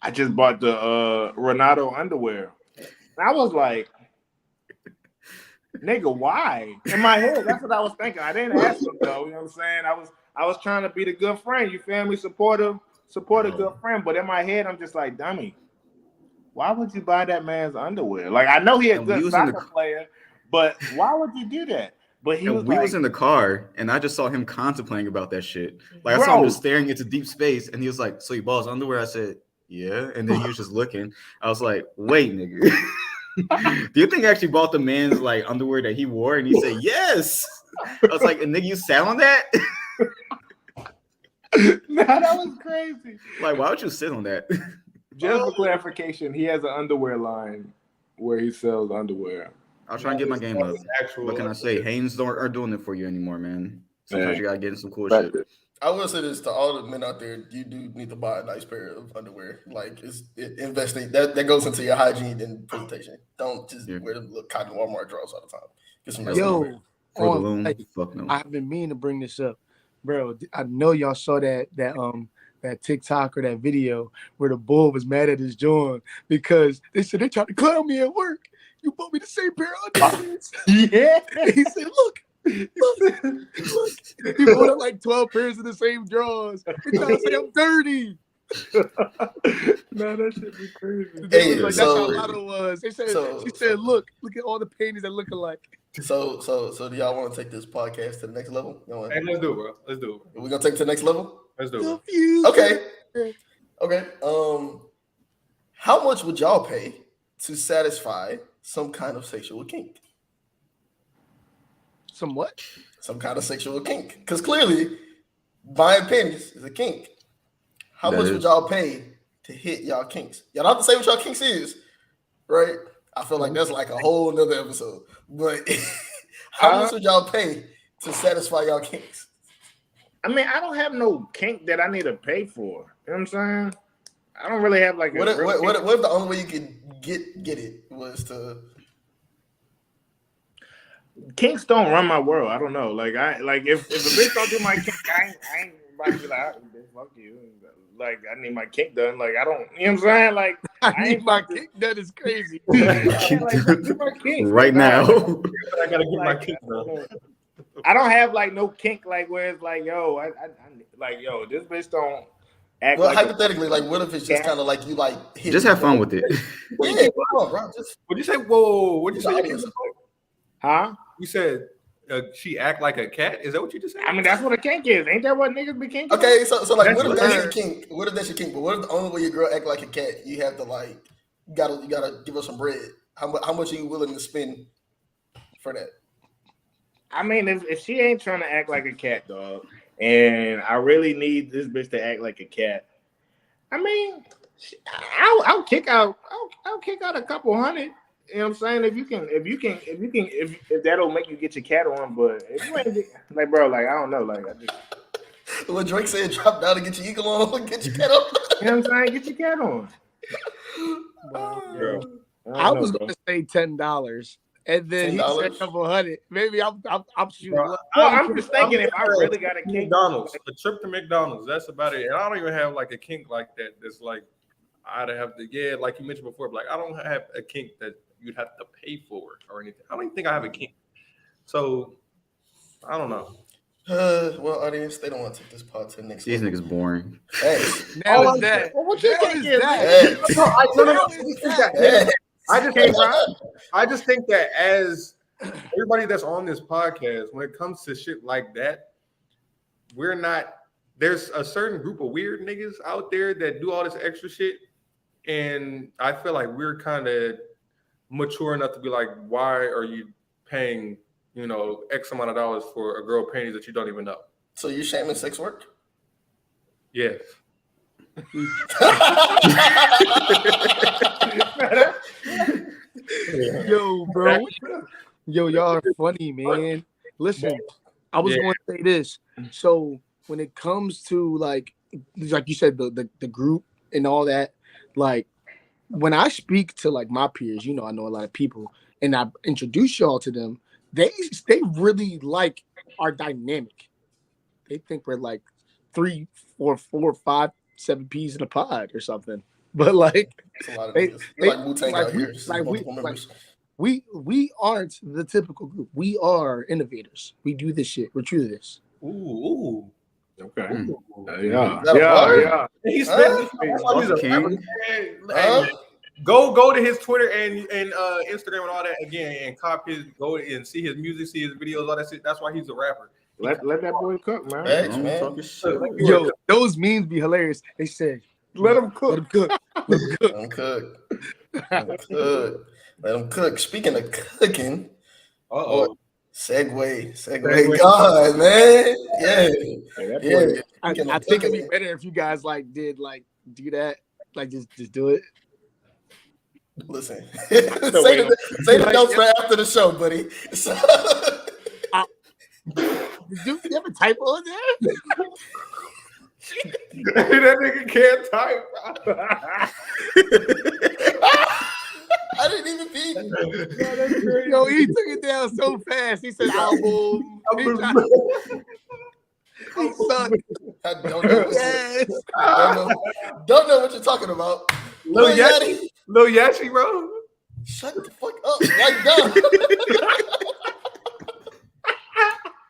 I just bought the Ronaldo underwear. And I was like, nigga, why? In my head, that's what I was thinking. I didn't ask him though. You know what I'm saying? I was trying to be the good friend. You feel me? Support a good friend. But in my head, I'm just like, dummy, why would you buy that man's underwear? Like, I know he's a good soccer player. But why would you do that? But he was in the car, and I just saw him contemplating about that shit. Like I saw him just staring into deep space, and he was like, "So you bought his underwear?" I said, "Yeah," and then he was just looking. I was like, "Wait, nigga, do you think I actually bought the man's like underwear that he wore?" And he said, "Yes." I was like, "Nigga, you sat on that?" Nah, that was crazy. Like, why would you sit on that? Just for clarification, he has an underwear line where he sells underwear. I'll try and get my game up. What can I say? Hanes aren't doing it for you anymore, man. Sometimes you gotta get in some cool shit. I will say this to all the men out there: you do need to buy a nice pair of underwear. Like investing that goes into your hygiene and presentation. Don't just wear the little cotton Walmart drawers all the time. Get some fuck no. I've been meaning to bring this up, bro. I know y'all saw that TikTok or that video where the bull was mad at his joint because they said they tried to clown me at work. You bought me the same pair of underpants. Yeah. He said, look. He bought up like 12 pairs of the same drawers. He trying to say I'm dirty. No, that shit be crazy. They Hey, was like, so- that's how Lotto was. They said, so- she said, look at all the panties that look alike. So do y'all want to take this podcast to the next level? Hey, let's do it, bro. Let's do it. We're gonna take it to the next level. Let's do it. Bro. Confused. Okay. How much would y'all pay to satisfy some kind of sexual kink? Somewhat. Some kind of sexual kink. Because clearly, buying panties is a kink. How That much is. would y'all pay to hit y'all kinks? Y'all don't have to say what y'all kinks is, right? I feel like that's like a whole nother episode. But how much would y'all pay to satisfy y'all kinks? I mean, I don't have no kink that I need to pay for. You know what I'm saying? I don't really have like What if the only way you could get it was to kinks don't run my world. I don't know. Like if a bitch don't do my kink, I ain't about to be like, oh, bitch, fuck you. Like I need my kink done. Like I don't, you know what I'm saying? Like I need ain't my about to- kink. That is crazy. do my kink. Right now. I gotta get my kink done. I don't have like no kink like where it's like, yo, I like yo, this bitch don't act well, like hypothetically, like what if it's just kind of like you like hit Just have fun with it. Yeah, bro. Just What'd you say? Whoa, what'd you say? audience. huh? You said she act like a cat? Is that what you just said? I mean, that's what a kink is. Ain't that what niggas be kinking? Okay, so like That's what if that's your weird. kink? What if that's your kink? But what if the only way your girl act like a cat, you have to like you gotta give her some bread. How much are you willing to spend for that? I mean, if she ain't trying to act like a cat, dog, and I really need this bitch to act like a cat, I mean, I'll kick out a couple hundred. You know what I'm saying? If that'll make you get your cat on, but if you ain't like, bro, like I don't know, like I just, What Drake said, drop down and get your eagle on, get your cat up. you know what I'm saying? Get your cat on. Bro. I was gonna say $10, and then he said $10? a couple hundred. Maybe I'm shooting. Bro, low. Well, I'm just thinking if I really got a kink, McDonald's, a trip to McDonald's. That's about it. And I don't even have like a kink like that. That's like I'd have to like you mentioned before. Like I don't have a kink that you'd have to pay for or anything. I don't even think I have a kink. So I don't know. Well, audience, they don't want to take this part to the next These level. niggas boring. Hey, Now is that? Well, what you Now think is is that? hey, hey. I just think that as everybody that's on this podcast, when it comes to shit like that, we're not. There's a certain group of weird niggas out there that do all this extra shit, and I feel like we're kind of mature enough to be like, why are you paying, X amount of dollars for a girl panties that you don't even know? So you shaming sex work? Yes. Yo, bro. Yo, y'all are funny, man. Listen, I was going to say this. So when it comes to like you said, the group and all that, like when I speak to like my peers, I know a lot of people, and I introduce y'all to them, they really like our dynamic. They think we're like 3, 4, 5, 7 peas in a pod or something. But like It's a lot of They- niggas. they- Like Wu-Tang like out we- here. Just like we- multiple members. we aren't the typical group. We are innovators. We do this shit. We're true to this. Ooh. Okay. Ooh. Yeah. Is that a bar? He's Huh? that's why he's a King. rapper, man. Huh? Hey, go to his Twitter and Instagram and all that again and go and see his music, see his videos, all that shit. That's why he's a rapper. Let that boy cook, man. Facts, Don't man. talk shit. Yo, those memes be hilarious. They said, Let him "Let cook. him cook. Let him cook." Let them cook. Let them cook. Let them cook. Speaking of cooking, Uh-oh. segue God, man. Yeah. Hey, that boy, Yeah. I Speaking of think it'd be cooking, better if you guys like did like do that, like just do it. listen. wait say the notes for after the show, buddy. So, Did you have a typo in there? That nigga can't type. I didn't even beat. Yo, he took it down so fast. He said album. He sucked. I don't know. Yes. Don't know what you're talking about. Lil Yachty, bro. Shut the fuck up. Like, no.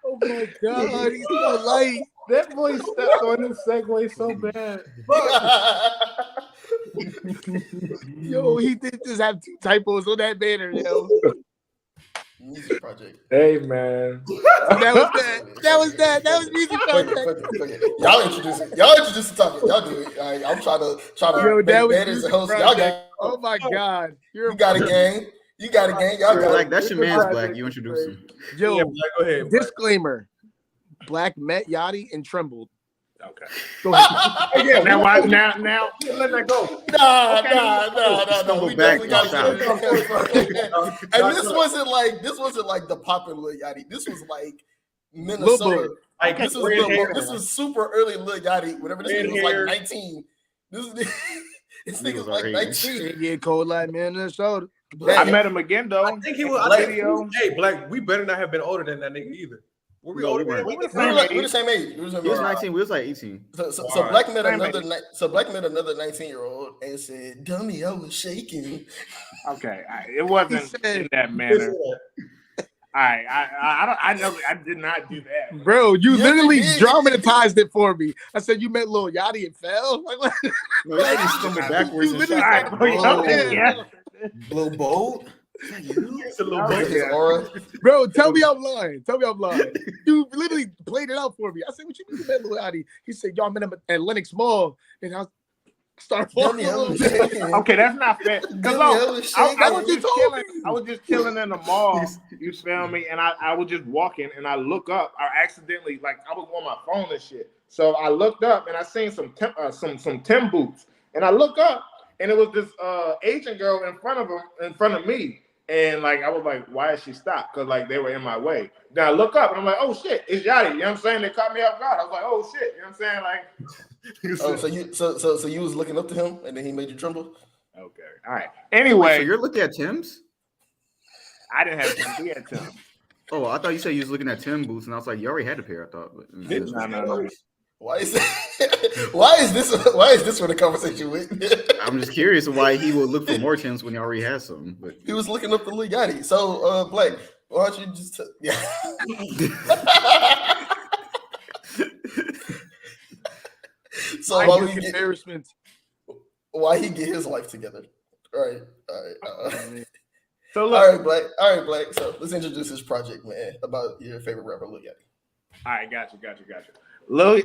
Oh my god, he's so light. That boy stepped on his segue so bad. Yo, he did just have 2 typos on that banner, yo. Music project. Hey man, That was that. That was that. That was music Fuck project. it. Y'all introduce it. Y'all introduce the topic. Y'all do it. All right, I'm trying to Yo, make that was banners and music hosts. Y'all project. got. Oh my god, You got a gang. You got a gang. Y'all got Black, that's your man's Black. You introduce him. Yo, yeah, Black, go ahead. Black. disclaimer: Black met Yachty and trembled. Okay. Go ahead. Yeah, now let that go. Nah. Stumble We back definitely got and to. And this wasn't like the poppin' Lil Yachty. This was like Minnesota. Like This was this was super early Lil Yachty. Whenever this nigga was like 19. This nigga's like 19. It get cold like Minnesota. I met him again though. I think he was. Hey, Black, we better not have been older than that nigga either. Were we older? We're the same age. He was 19. We was like 18. So Black met another. So Black met another 19-year-old and said, "Dummy, I was shaking." Okay, it wasn't in that manner. I did not do that. Bro, you Yeah, literally you did. dramatized it for me. I said you met Lil Yachty and fell. Like, what? No, he just stumbled backwards You and literally shot. said, Oh, yeah. Little bold. It's a little His bit. aura. Bro, tell me I'm lying. You literally played it out for me. I said, what you mean you met Lil Yachty? He said, y'all met him at Lennox Mall. And I started Dummy, falling. I was shaking. Okay, that's not fair. Dummy, Because I was I shaking. was just chilling in the mall. You feel me? And I was just walking, and I look up. I accidentally, like, I was on my phone and shit. So I looked up, and I seen some Tim boots. And I look up, and it was this Asian girl in front of me. And like I was like, why is she stopped? Because like they were in my way. Then I look up and I'm like, oh shit, it's Yachty. You know what I'm saying? They caught me off guard. I was like, oh shit, you know what I'm saying? Like, So you was looking up to him and then he made you tremble? okay, all right. Anyway, So you're looking at Tim's? I didn't have Tim. He had Tim. Oh, I thought you said you was looking at Tim boots, and I was like, you already had a pair. I thought. But, No. Why is that? Why is this where the conversation went? I'm just curious why he would look for more Tims when he already has some. But He was looking up the Lil Yachty. So Blake, why don't you just So why he get his life together? All right. So look, All right, Blake. So let's introduce this project, man, about your favorite rapper, Lil Yachty. all right, got you. Lil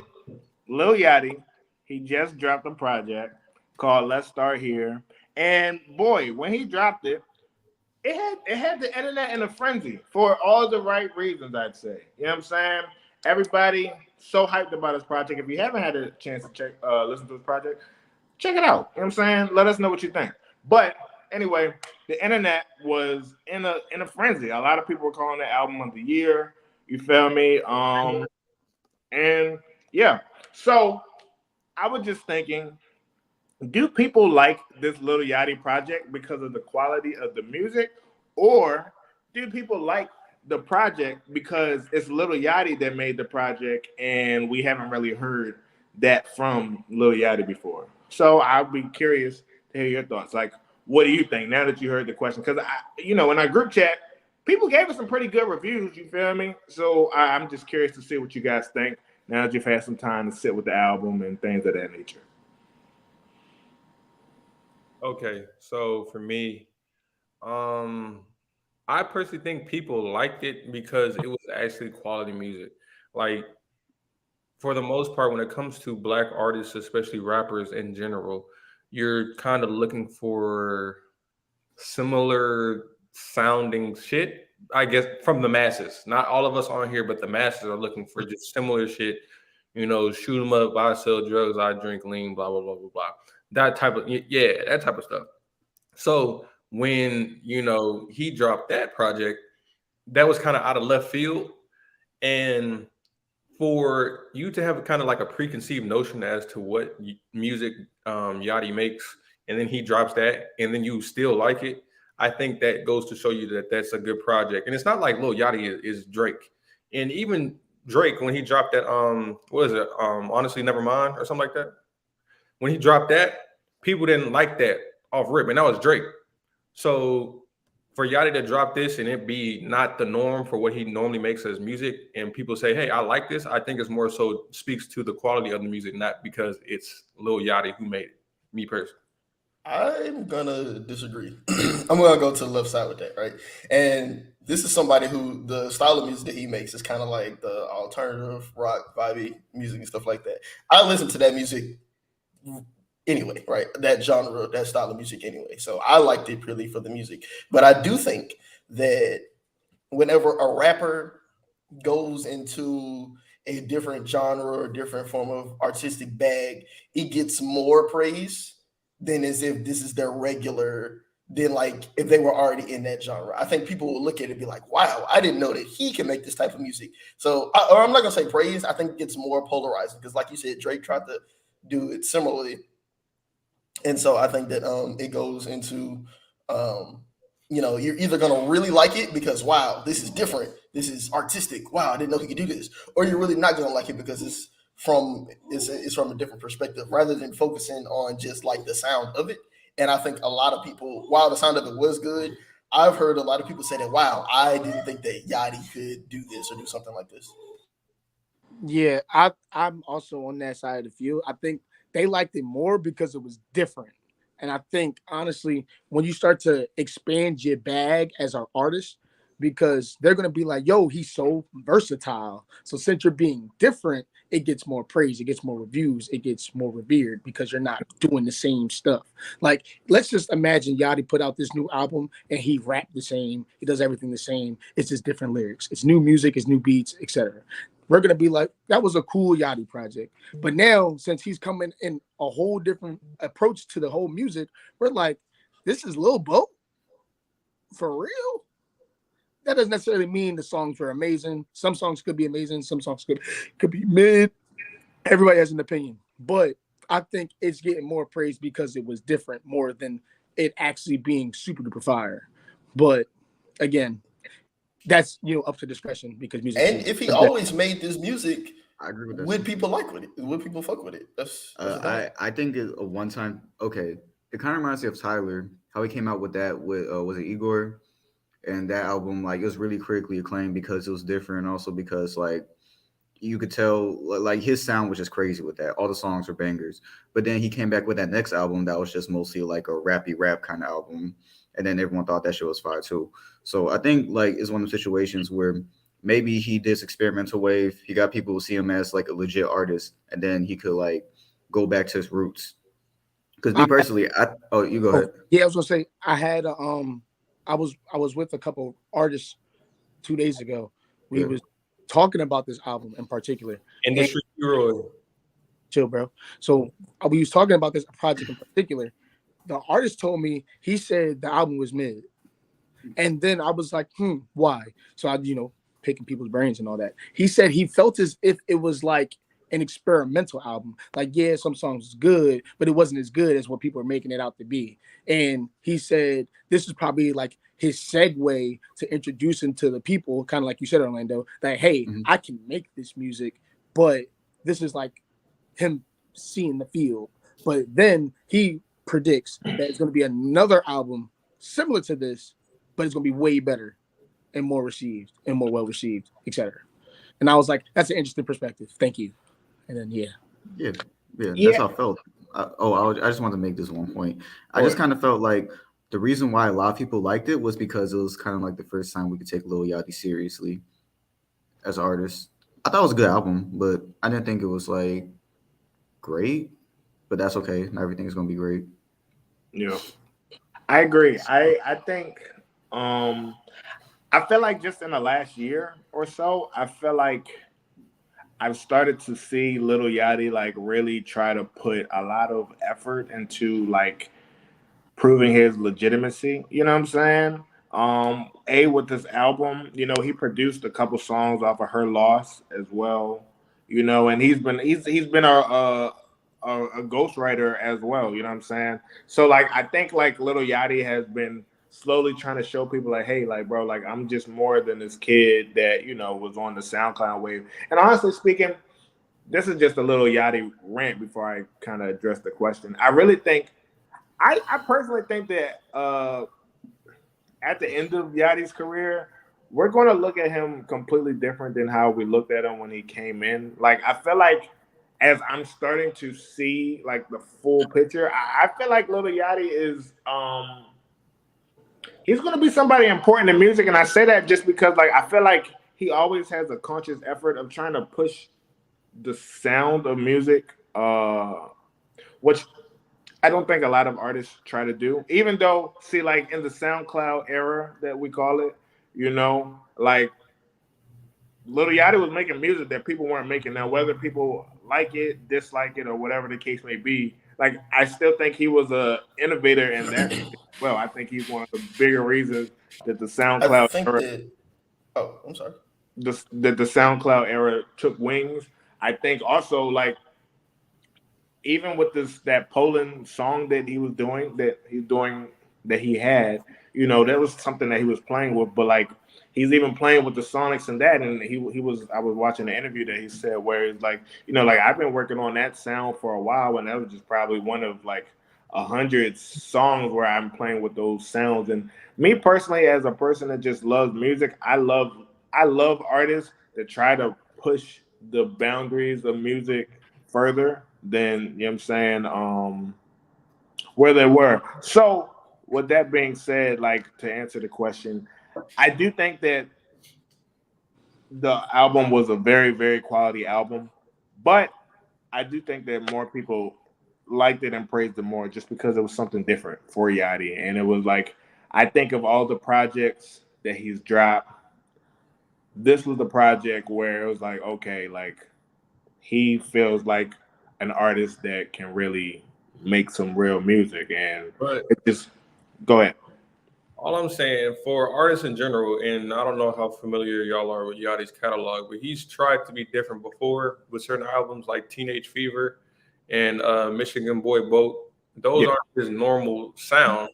Yachty, he just dropped a project called Let's Start Here. And boy, when he dropped it, it had the internet in a frenzy for all the right reasons, I'd say. You know what I'm saying? Everybody so hyped about his project. If you haven't had a chance to listen to his project, check it out. You know what I'm saying? Let us know what you think. But anyway, the internet was in a frenzy. A lot of people were calling it album of the year. You feel me? And yeah. So I was just thinking, do people like this Lil Yachty project because of the quality of the music, or do people like the project because it's Lil Yachty that made the project and we haven't really heard that from Lil Yachty before? So I'll be curious to hear your thoughts. Like, what do you think now that you heard the question? Because in our group chat, people gave us some pretty good reviews. You feel me? So I'm just curious to see what you guys think now that you've had some time to sit with the album and things of that nature. Okay, so for me, I personally think people liked it because it was actually quality music. Like, for the most part, when it comes to Black artists, especially rappers in general, you're kind of looking for similar sounding shit, I guess, from the masses. Not all of us on here, but the masses are looking for just similar shit. Shoot 'em up, I sell drugs, I drink lean, blah, blah, blah, blah, blah. That type of stuff. So when, he dropped that project, that was kind of out of left field. And for you to have kind of like a preconceived notion as to what music Yachty makes, and then he drops that, and then you still like it, I think that goes to show you that that's a good project. And it's not like Lil Yachty is Drake. And even Drake, when he dropped that, Honestly Nevermind or something like that, when he dropped that, people didn't like that off rip, and that was Drake. So for Yachty to drop this and it be not the norm for what he normally makes as music, and people say, "Hey, I like this," I think it's more so speaks to the quality of the music, not because it's Lil Yachty who made it. Me personally. I'm gonna disagree. I'm gonna go to the left side with that, right? And this is somebody who the style of music that he makes is kind of like the alternative rock, vibey music and stuff like that. I listen to that music anyway, right? That genre, that style of music anyway. So I liked it purely for the music. But I do think that whenever a rapper goes into a different genre or different form of artistic bag, it gets more praise than as if this is their regular, than like if they were already in that genre. I think people will look at it and be like, wow, I didn't know that he can make this type of music. So, or I'm not gonna say praise, I think it gets more polarizing because, like you said, Drake tried to do it similarly. And so I think that it goes into you're either gonna really like it because wow, this is different, this is artistic, wow, I didn't know he could do this, or you're really not gonna like it because it's from a different perspective rather than focusing on just like the sound of it. And I think a lot of people, while the sound of it was good, I've heard a lot of people say that wow, I didn't think that Yachty could do this or do something like this. Yeah, I'm also on that side of the field. I think they liked it more because it was different. And I think honestly, when you start to expand your bag as an artist, because they're gonna be like, yo, he's so versatile. So since you're being different, it gets more praise, it gets more reviews, it gets more revered because you're not doing the same stuff. Like, let's just imagine Yachty put out this new album and he rapped the same, he does everything the same. It's just different lyrics, it's new music, it's new beats, etc. We're gonna be like, that was a cool Yachty project. But now, since he's coming in a whole different approach to the whole music, we're like, this is Lil Bo for real. That doesn't necessarily mean the songs were amazing. Some songs could be amazing, some songs could be mid. Everybody has an opinion, but I think it's getting more praise because it was different more than it actually being super duper fire. But again, that's up to discretion because music And is if he subjective. always made this music, I agree with that. would people like with it? Would people fuck with it? That's the thing. I think it's a one time. Okay, it kind of reminds me of Tyler, how he came out with that with was it Igor, and that album like it was really critically acclaimed because it was different, and also because like you could tell like his sound was just crazy with that. All the songs were bangers, but then he came back with that next album that was just mostly like a rappy rap kind of album, and then everyone thought that shit was fire too. So I think like it's one of the situations where maybe he did this experimental wave. He got people who see him as like a legit artist, and then he could like go back to his roots. Because me personally, you go ahead. Yeah, I was gonna say I had I was with a couple artists 2 days ago. We was talking about this album in particular. Industry hero. Chill, bro. So we was talking about this project in particular. The artist told me, he said the album was mid. And then I was like, why? So I, picking people's brains and all that. He said he felt as if it was like an experimental album. Like, yeah, some songs was good, but it wasn't as good as what people are making it out to be. And he said this is probably like his segue to introducing to the people, kind of like you said, Orlando, that hey, I can make this music, but this is like him seeing the field. But then he predicts that it's going to be another album similar to this, but it's going to be way better and more received and more well received, etc. And I was like, that's an interesting perspective. Thank you. And then yeah, that's how I felt. I just wanted to make this one point. I just kind of felt like the reason why a lot of people liked it was because it was kind of like the first time we could take Lil Yachty seriously as an artist. I thought it was a good album, but I didn't think it was like great. But that's okay. Not everything is gonna be great. Yeah, I agree. I think I feel like just in the last year or so, I feel like I've started to see Lil Yachty like really try to put a lot of effort into like proving his legitimacy. You know what I'm saying? With this album, he produced a couple songs off of Her Loss as well. And he's been a ghostwriter as well. You know what I'm saying? So like I think like Lil Yachty has been slowly trying to show people like, hey, like bro, like I'm just more than this kid that was on the SoundCloud wave. And honestly speaking, this is just a Lil Yachty rant before I kind of address the question. I really think, I personally think that at the end of Yachty's career, we're going to look at him completely different than how we looked at him when he came in. Like, I feel like as I'm starting to see like the full picture, I feel like Lil Yachty is he's going to be somebody important in music, and I say that just because like I feel like he always has a conscious effort of trying to push the sound of music, which I don't think a lot of artists try to do. Even though, see, like in the SoundCloud era that we call it, like Lil Yachty was making music that people weren't making. Now, whether people like it, dislike it, or whatever the case may be, like I still think he was a innovator in that. Well, I think he's one of the bigger reasons that the I SoundCloud think era, that. Oh, I'm sorry. that the SoundCloud era took wings. I think also like even with that Poland song that he was doing, that he had, that was something that he was playing with. But like he's even playing with the Sonics and that, and he was. I was watching an interview that he said where he's like, like I've been working on that sound for a while, and that was just probably one of like 100 songs where I'm playing with those sounds. And me personally, as a person that just loves music, I love artists that try to push the boundaries of music further than what I'm saying, where they were. So with that being said, like to answer the question, I do think that the album was a very, very quality album, but I do think that more people liked it and praised it more just because it was something different for Yachty. And it was like I think of all the projects that he's dropped, this was the project where it was like, okay, like he feels like an artist that can really make some real music, and But it just go ahead. all I'm saying for artists in general, and I don't know how familiar y'all are with Yachty's catalog, but he's tried to be different before with certain albums like Teenage Fever and Michigan Boy Boat. Those Yeah. aren't his normal sound.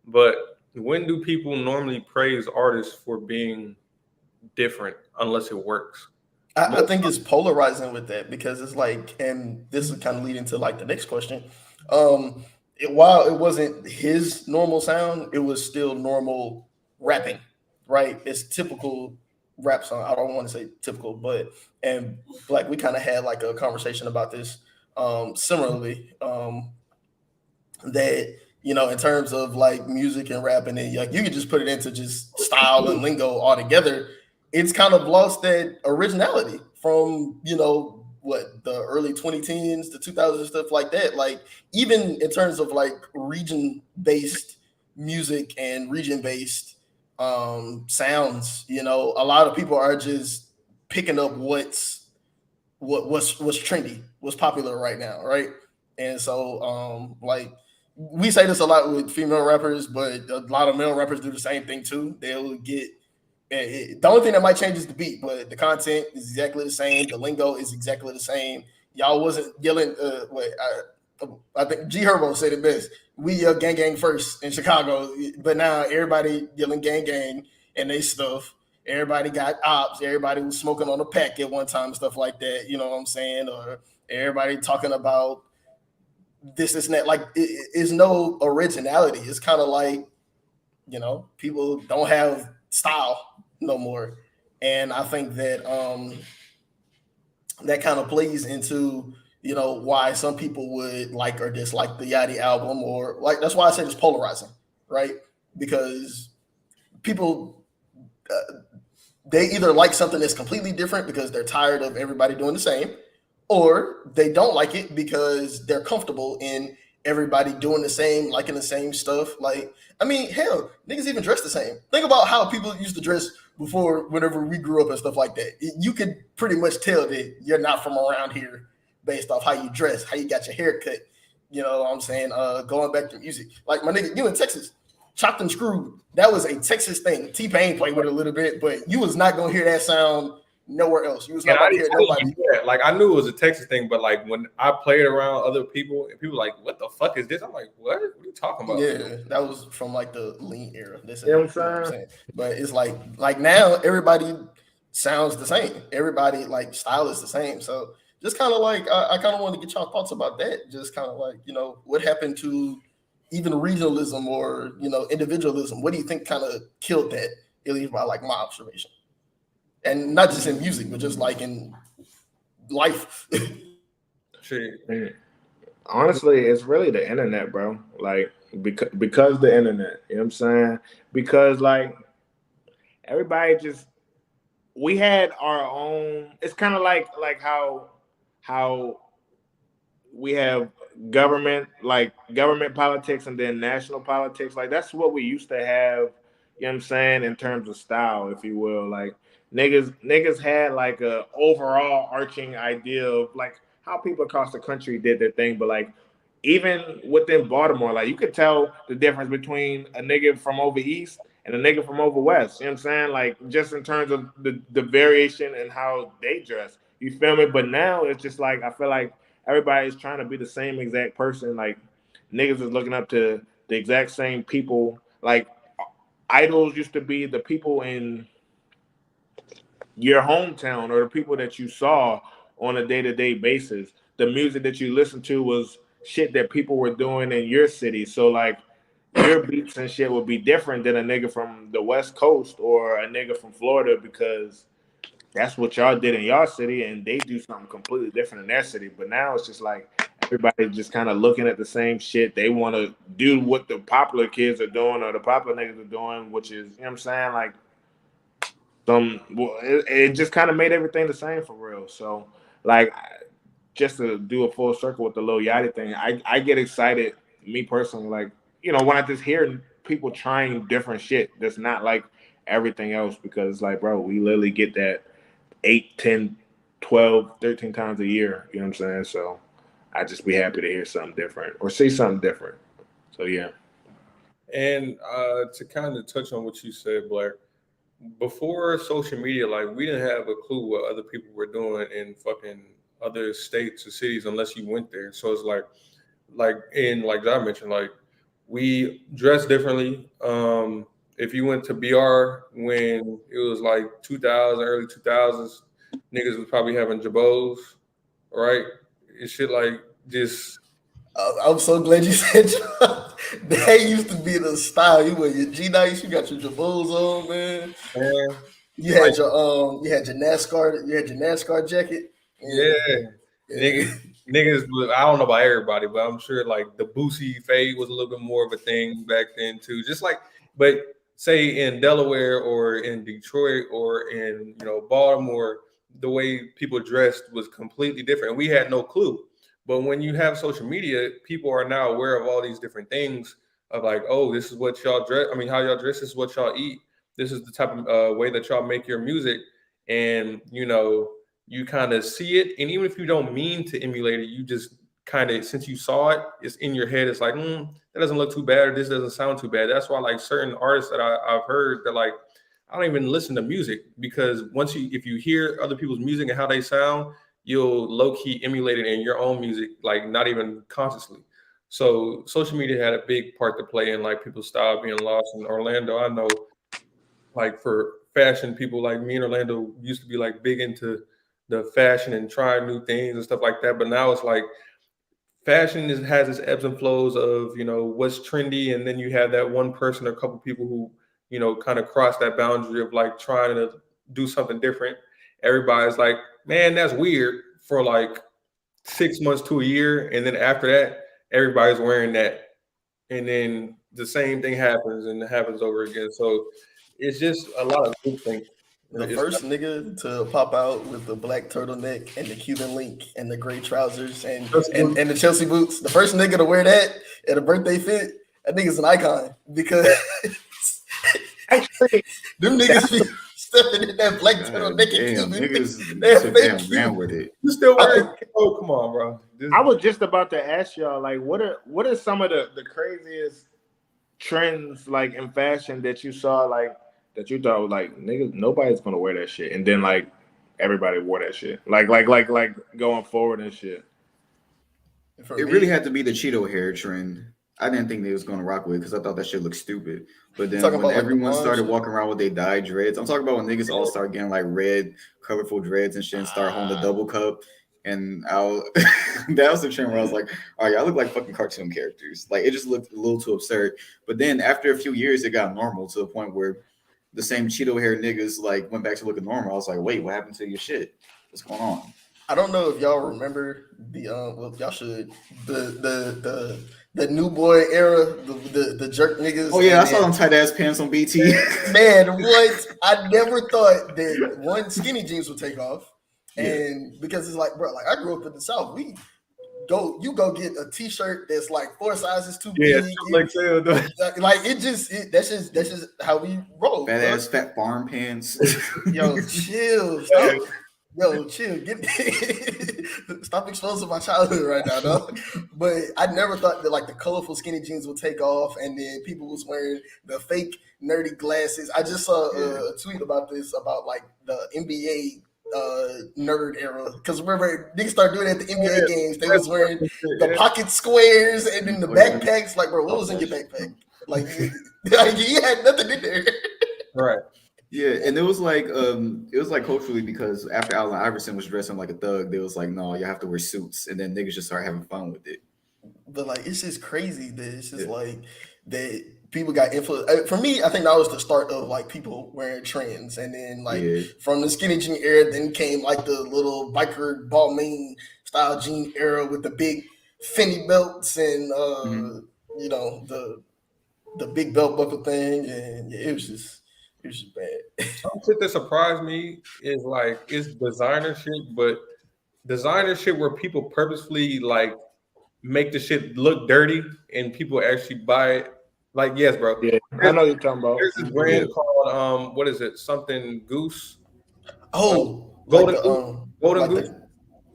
But when do people normally praise artists for being different unless it works? I think it's polarizing with that because it's like, and this is kind of leading to like the next question. While it wasn't his normal sound, it was still normal rapping, right? It's typical rap song. I don't want to say typical, but and like we kind of had like a conversation about this similarly. That in terms of like music and rap, and then like you could just put it into just style and lingo altogether, it's kind of lost that originality from what the early 2010s, the 2000s, stuff like that. Like even in terms of like region based music and region based sounds, a lot of people are just picking up what's trendy, what's popular right now, right? And so like we say this a lot with female rappers, but a lot of male rappers do the same thing too. They'll get the only thing that might change is the beat, but the content is exactly the same. The lingo is exactly the same. Y'all wasn't yelling. I think G Herbo said it best. We yell "gang gang" first in Chicago, but now everybody yelling "gang gang" and they stuff. Everybody got ops. Everybody was smoking on a pack at one time, stuff like that. You know what I'm saying? Or everybody talking about this and that. Like it's no originality. It's kind of like people don't have style no more, and I think that that kind of plays into why some people would like or dislike the Yachty album, or like that's why I said it's polarizing, right? Because people they either like something that's completely different because they're tired of everybody doing the same, or they don't like it because they're comfortable in everybody doing the same, liking the same stuff. Like, I mean, hell, niggas even dress the same. Think about how people used to dress before, whenever we grew up and stuff like that. You could pretty much tell that you're not from around here based off how you dress, how you got your hair cut. You know what I'm saying? Going back to music, like my nigga, you in Texas, chopped and screwed. That was a Texas thing. T-Pain played with it a little bit, but you was not gonna hear that sound nowhere else. You was not And about to hear nobody. like I knew it was a Texas thing, but like when I played around other people, and people were like, "What the fuck is this?" I'm like, "What? What are you talking about?" Yeah, that was from like the lean era. This You know is, what you know I'm what I'm saying? saying? But it's like now everybody sounds the same. Everybody like style is the same. So just kind of like I kind of want to get y'all thoughts about that. Just kind of like what happened to even regionalism or individualism? What do you think kind of killed that? At least by like my observation, and not just in music, but just like in life. Shit. Honestly, it's really the internet, bro. Like because the internet, you know what I'm saying? Because like everybody just we had our own. It's kind of like how we have government politics and then national politics. Like that's what we used to have, you know what I'm saying, in terms of style, if you will. Like niggas had like a overall arching idea of like how people across the country did their thing, but like even within Baltimore, like you could tell the difference between a nigga from over east and a nigga from over west. You know what I'm saying? Like just in terms of the variation and how they dress. You feel me? But now it's just like I feel like everybody's trying to be the same exact person. Like niggas is looking up to the exact same people. Like idols used to be the people in your hometown or the people that you saw on a day-to-day basis. The music that you listened to was shit that people were doing in your city. So like your beats and shit would be different than a nigga from the West Coast or a nigga from Florida because that's what y'all did in y'all city and they do something completely different in their city. But now it's just like everybody just kind of looking at the same shit. They want to do what the popular kids are doing or the popular niggas are doing, which is, you know what I'm saying? Like it just kind of made everything the same for real. So like just to do a full circle with the Lil Yachty thing, I get excited, me personally, like, when I just hear people trying different shit that's not like everything else because like, bro, we literally get that 8, 10, 12, 13 times a year. You know what I'm saying? So I just be happy to hear something different or see something different. So yeah. And to kind of touch on what you said, Black, before social media, like we didn't have a clue what other people were doing in fucking other states or cities unless you went there. So it's like John mentioned, like we dress differently. If you went to BR when it was like 2000, early 2000s, niggas was probably having jabos, right? It's shit like just. I'm so glad you said that used to be the style. You wear your G Nice, you got your Jabos on, man. Man, You like had your NASCAR jacket. yeah, Yeah. niggas. I don't know about everybody, but I'm sure like the Boosie fade was a little bit more of a thing back then too. Just like, but say in Delaware or in Detroit or in Baltimore, the way people dressed was completely different. We had no clue. But when you have social media, people are now aware of all these different things of like, oh, this is what y'all dress. I mean, how y'all dress. This is what y'all eat. This is the type of way that y'all make your music, and you kind of see it, and even if you don't mean to emulate it, you just kind of, since you saw it, it's in your head. It's like, that doesn't look too bad, or this doesn't sound too bad. That's why, like, certain artists that I've heard, they're like, I don't even listen to music because if you hear other people's music and how they sound, you'll low key emulate it in your own music, like not even consciously. So social media had a big part to play in like people's style being lost. In Orlando, I know, like for fashion, people like me and Orlando used to be like big into the fashion and trying new things and stuff like that. But now it's like has its ebbs and flows of what's trendy, and then you have that one person or a couple people who kind of cross that boundary of like trying to do something different. Everybody's like, man, that's weird for like 6 months to a year, and then after that, everybody's wearing that, and then the same thing happens and it happens over again. So it's just a lot of good things. The first nigga to pop out with the black turtleneck and the Cuban link and the gray trousers and the Chelsea boots. The first nigga to wear that at a birthday fit, that nigga's an icon because Actually, them niggas be stepping in that black turtleneck and Damn, Cuban. niggas took damn ran with it. You still wearing? Oh, come on, bro. I was just about to ask y'all, like, what are some of the craziest trends like in fashion that you saw, like that you thought was like, niggas, nobody's gonna wear that shit, and then like everybody wore that shit, like going forward and shit. It really had to be the Cheeto hair trend. I didn't think they was gonna rock with it because I thought that shit looked stupid. But then when everyone started walking around with their dyed dreads, I'm talking about when niggas all start getting like red, colorful dreads and shit and start holding the double cup and that was the trend where I was like, all right, y'all look like fucking cartoon characters. Like it just looked a little too absurd. But then after a few years, it got normal to the point where the same Cheeto hair niggas like went back to looking normal. I was like, wait, what happened to your shit? What's going on? I don't know if y'all remember the well, y'all should the new boy era, the jerk niggas. Oh yeah, I saw them tight ass pants on BT. Man, what? I never thought that one skinny jeans would take off, and because it's like, bro, like I grew up in the South, you go get a t-shirt that's like 4 sizes too big. Like that's just how we roll. Fat ass fat farm pants. Yo, chill. Chill. Stop exposing my childhood right now, dog. But I never thought that like the colorful skinny jeans would take off, and then people was wearing the fake nerdy glasses. I just saw a tweet about this, about like the NBA nerd era, because remember niggas started doing it at the NBA games. They was wearing the pocket squares and then the backpacks. Like, bro, what was in your backpack? Like you had nothing in there. Right. Yeah, and it was like culturally, because after Allen Iverson was dressing like a thug, they was like, no, you have to wear suits, and then niggas just started having fun with it. But like, it's just crazy that it's just like that people got influenced. For me, I think that was the start of like people wearing trends, and then like from the skinny jean era, then came like the little biker ball main style jean era with the big Fendi belts and you know, the big belt buckle thing, and it was just bad. Some shit that surprised me is like it's designer shit, but designer shit where people purposefully like make the shit look dirty and people actually buy it. Like, yes, bro. Yeah, I know you're talking about. There's this brand called what is it? Something Goose. Oh, Golden like Goose. Golden Goose.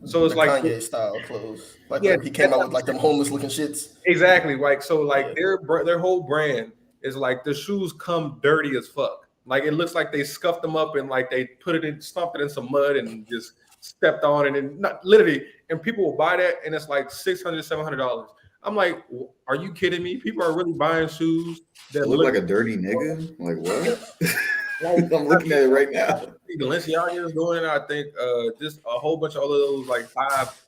So it's like Kanye style clothes. Like he came out with like them homeless looking shits. Exactly. Like so, like their whole brand is like the shoes come dirty as fuck. Like it looks like they scuffed them up and like they stumped it in some mud and just stepped on it, and not literally. And people will buy that, and it's like $600, $700. I'm like, are you kidding me? People are really buying shoes that look like a dirty nigga. Like what? I'm looking at it right now. Balenciaga is doing it. I think just a whole bunch of other those like 5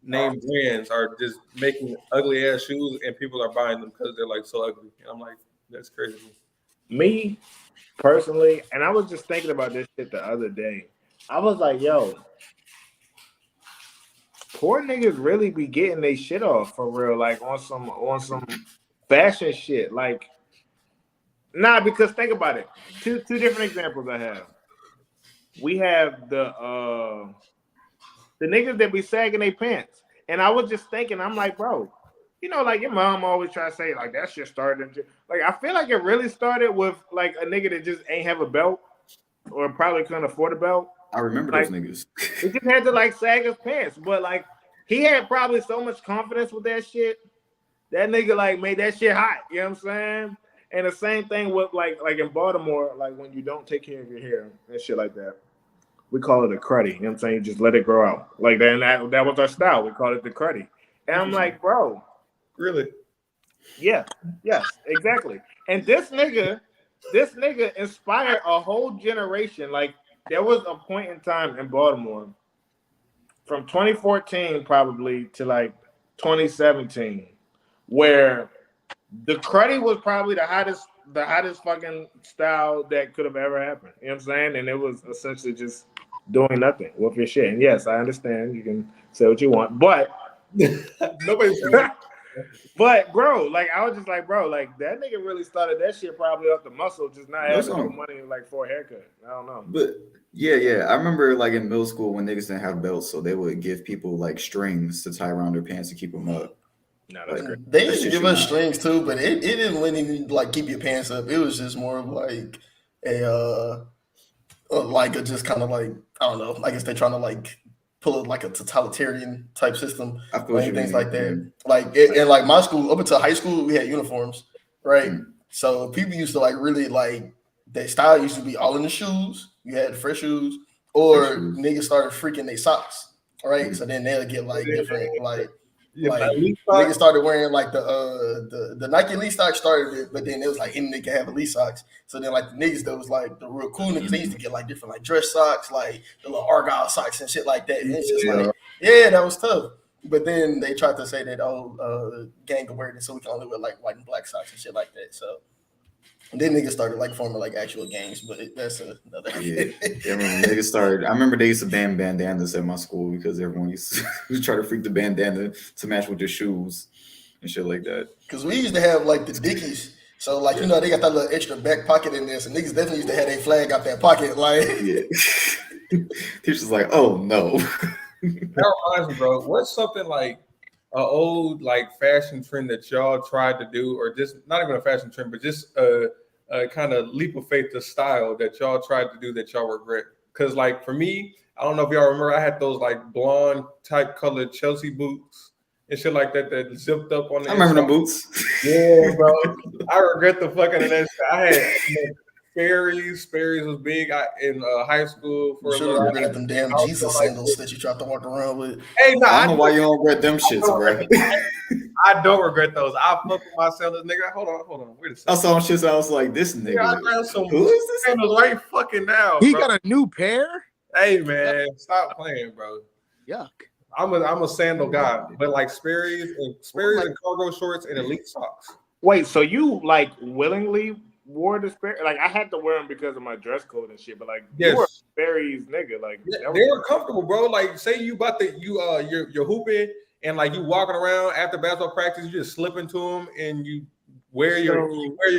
name brands are just making ugly ass shoes, and people are buying them because they're like so ugly. And I'm like, that's crazy. Me personally, and I was just thinking about this shit the other day. I was like, yo, poor niggas really be getting their shit off for real, like on some fashion shit. Like, nah, because think about it. Two different examples I have. We have the niggas that be sagging their pants. And I was just thinking, I'm like, bro, you know, like your mom always try to say, like, that shit started. Like, I feel like it really started with like a nigga that just ain't have a belt or probably couldn't afford a belt. I remember like, those niggas. He just had to like sag his pants, but like he had probably so much confidence with that shit. That nigga like made that shit hot. You know what I'm saying? And the same thing with like in Baltimore, like when you don't take care of your hair and shit like that, we call it a cruddy. You know what I'm saying? You just let it grow out. Like that was our style. We call it the cruddy. And I'm like, bro. Really? Yeah. Yes, exactly. And this nigga inspired a whole generation. Like there was a point in time in Baltimore from 2014 probably to like 2017 where the cruddy was probably the hottest fucking style that could have ever happened. You know what I'm saying? And it was essentially just doing nothing with your shit. And yes, I understand. You can say what you want, but nobody's. But bro, like I was just like, bro, like that nigga really started that shit probably off the muscle, just not having no money like for a haircut. I don't know. But yeah. I remember like in middle school when niggas didn't have belts, so they would give people like strings to tie around their pants to keep them up. No, that's great. They used to give us strings too, but it didn't even like keep your pants up. It was just more of like a just kind of like, I don't know. I guess they're trying to like pull it like a totalitarian type system, and things like that. Like and like my school, up until high school, we had uniforms, right? So people used to like really like their style used to be all in the shoes. You had fresh shoes, or niggas started freaking their socks, right? So then they'll get like different like Like Elite niggas socks. started wearing like the Nike Elite socks started it, but then it was like any nigga have Elite socks. So then like the niggas that was like the real cool niggas, they used to get like different like dress socks, like the little Argyle socks and shit like that. And it's just like, yeah, that was tough. But then they tried to say that gang awareness, so we can only wear like white and black socks and shit like that. So then niggas started like forming like actual gangs, but that's another. Yeah, I remember niggas started. I remember they used to ban bandanas at my school because everyone used to try to freak the bandana to match with their shoes and shit like that. Because we used to have like the Dickies. So like they got that little extra back pocket in there. So niggas definitely used to have their flag out that pocket. Like Yeah. Teacher's like, oh no. That reminds me, bro. What's something like an old like fashion trend that y'all tried to do, or just not even a fashion trend, but just a kind of leap of faith to style that y'all tried to do that y'all regret? Because like for me, I don't know if y'all remember, I had those like blonde type colored Chelsea boots and shit like that that zipped up on the I remember inside. the boots. Yeah, bro. I regret the fucking of that shit. I had Sperry's. Sperry's was big in high school for you a should little have while. regretted them damn I was Jesus like, sandals that you tried to walk around with. Hey, no, I don't know why you don't regret them shits, bro. I don't regret those. I fuck with my sandals, nigga. Hold on. Wait a second. I saw them shits. I was like, this nigga. Yeah, I got some Who is this? sandals right fucking now, He bro. got a new pair. Hey, man, stop playing, bro. Yuck. I'm a sandal guy, but like Sperry's and cargo shorts and Elite socks. Wait, so you like willingly wore the Sperry? Like I had to wear them because of my dress code and shit, but like Yes. you were a Sperry's nigga. Like They that was- were comfortable, bro. Like say you about to you're hooping and like you walking around after basketball practice, you just slip into them and you wear your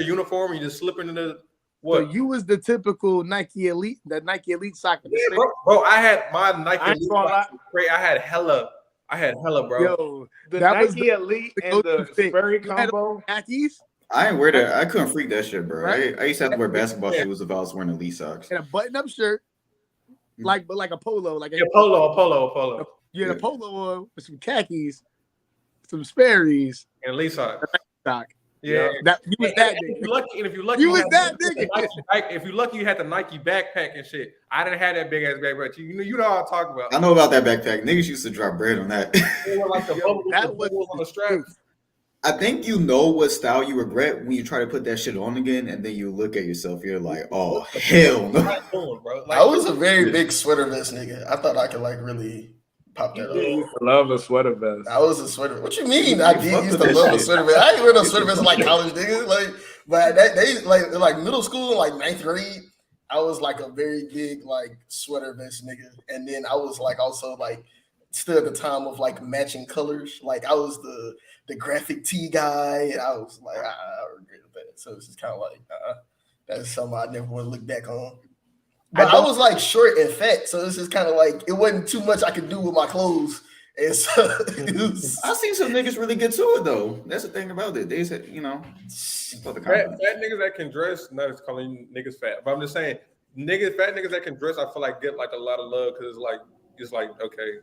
uniform. And you just slip into the what? So you was the typical Nike Elite sock. Yeah, bro, I had my Nike I ain't Elite gonna lie. socks. Great. I had hella, bro. Yo, the that was Nike Elite the and the go-to fit. Sperry You had combo. Nikes I ain't wear that. I couldn't freak that shit, bro. Right? I used to have to wear basketball Yeah. shoes if I was wearing Elite socks. and a button-up shirt, but like a polo, like Yeah, polo. you had a polo on with some khakis, some Sperry's, And Elite socks. sock. Yeah. That you was that And nigga. if you're lucky, You was had that the nigga. Nike, if you're lucky, you had the Nike backpack and shit. I didn't have that big ass backpack. You know what I'm talking about. I know about that backpack. Niggas used to drop bread on that. They were like the bubbles that was on the straps. I think you know what style you regret when you try to put that shit on again, and then you look at yourself. You're like, oh hell no. Not doing, bro. Like, I was a very big sweater vest nigga. I thought I could like really pop that I off. used to love a sweater vest. I was a sweater. What you mean? I did fuck used with to that love a shit. sweater vest. I ain't wear no sweater vest in like college, nigga. Like, but they like middle school, like 9th grade. I was like a very big like sweater vest nigga, and then I was like also like still at the time of like matching colors. Like I was the graphic tee guy, and I was like, I regret that. So it's just kind of like that's something I never want to look back on. But I was like short and fat, so it's just kind of like it wasn't too much I could do with my clothes. And so I seen some niggas really get to it though. That's the thing about it. They said, you know, about the fat confidence. niggas that can dress, not just calling niggas fat, but I'm just saying, fat niggas that can dress, I feel like get like a lot of love because it's like okay.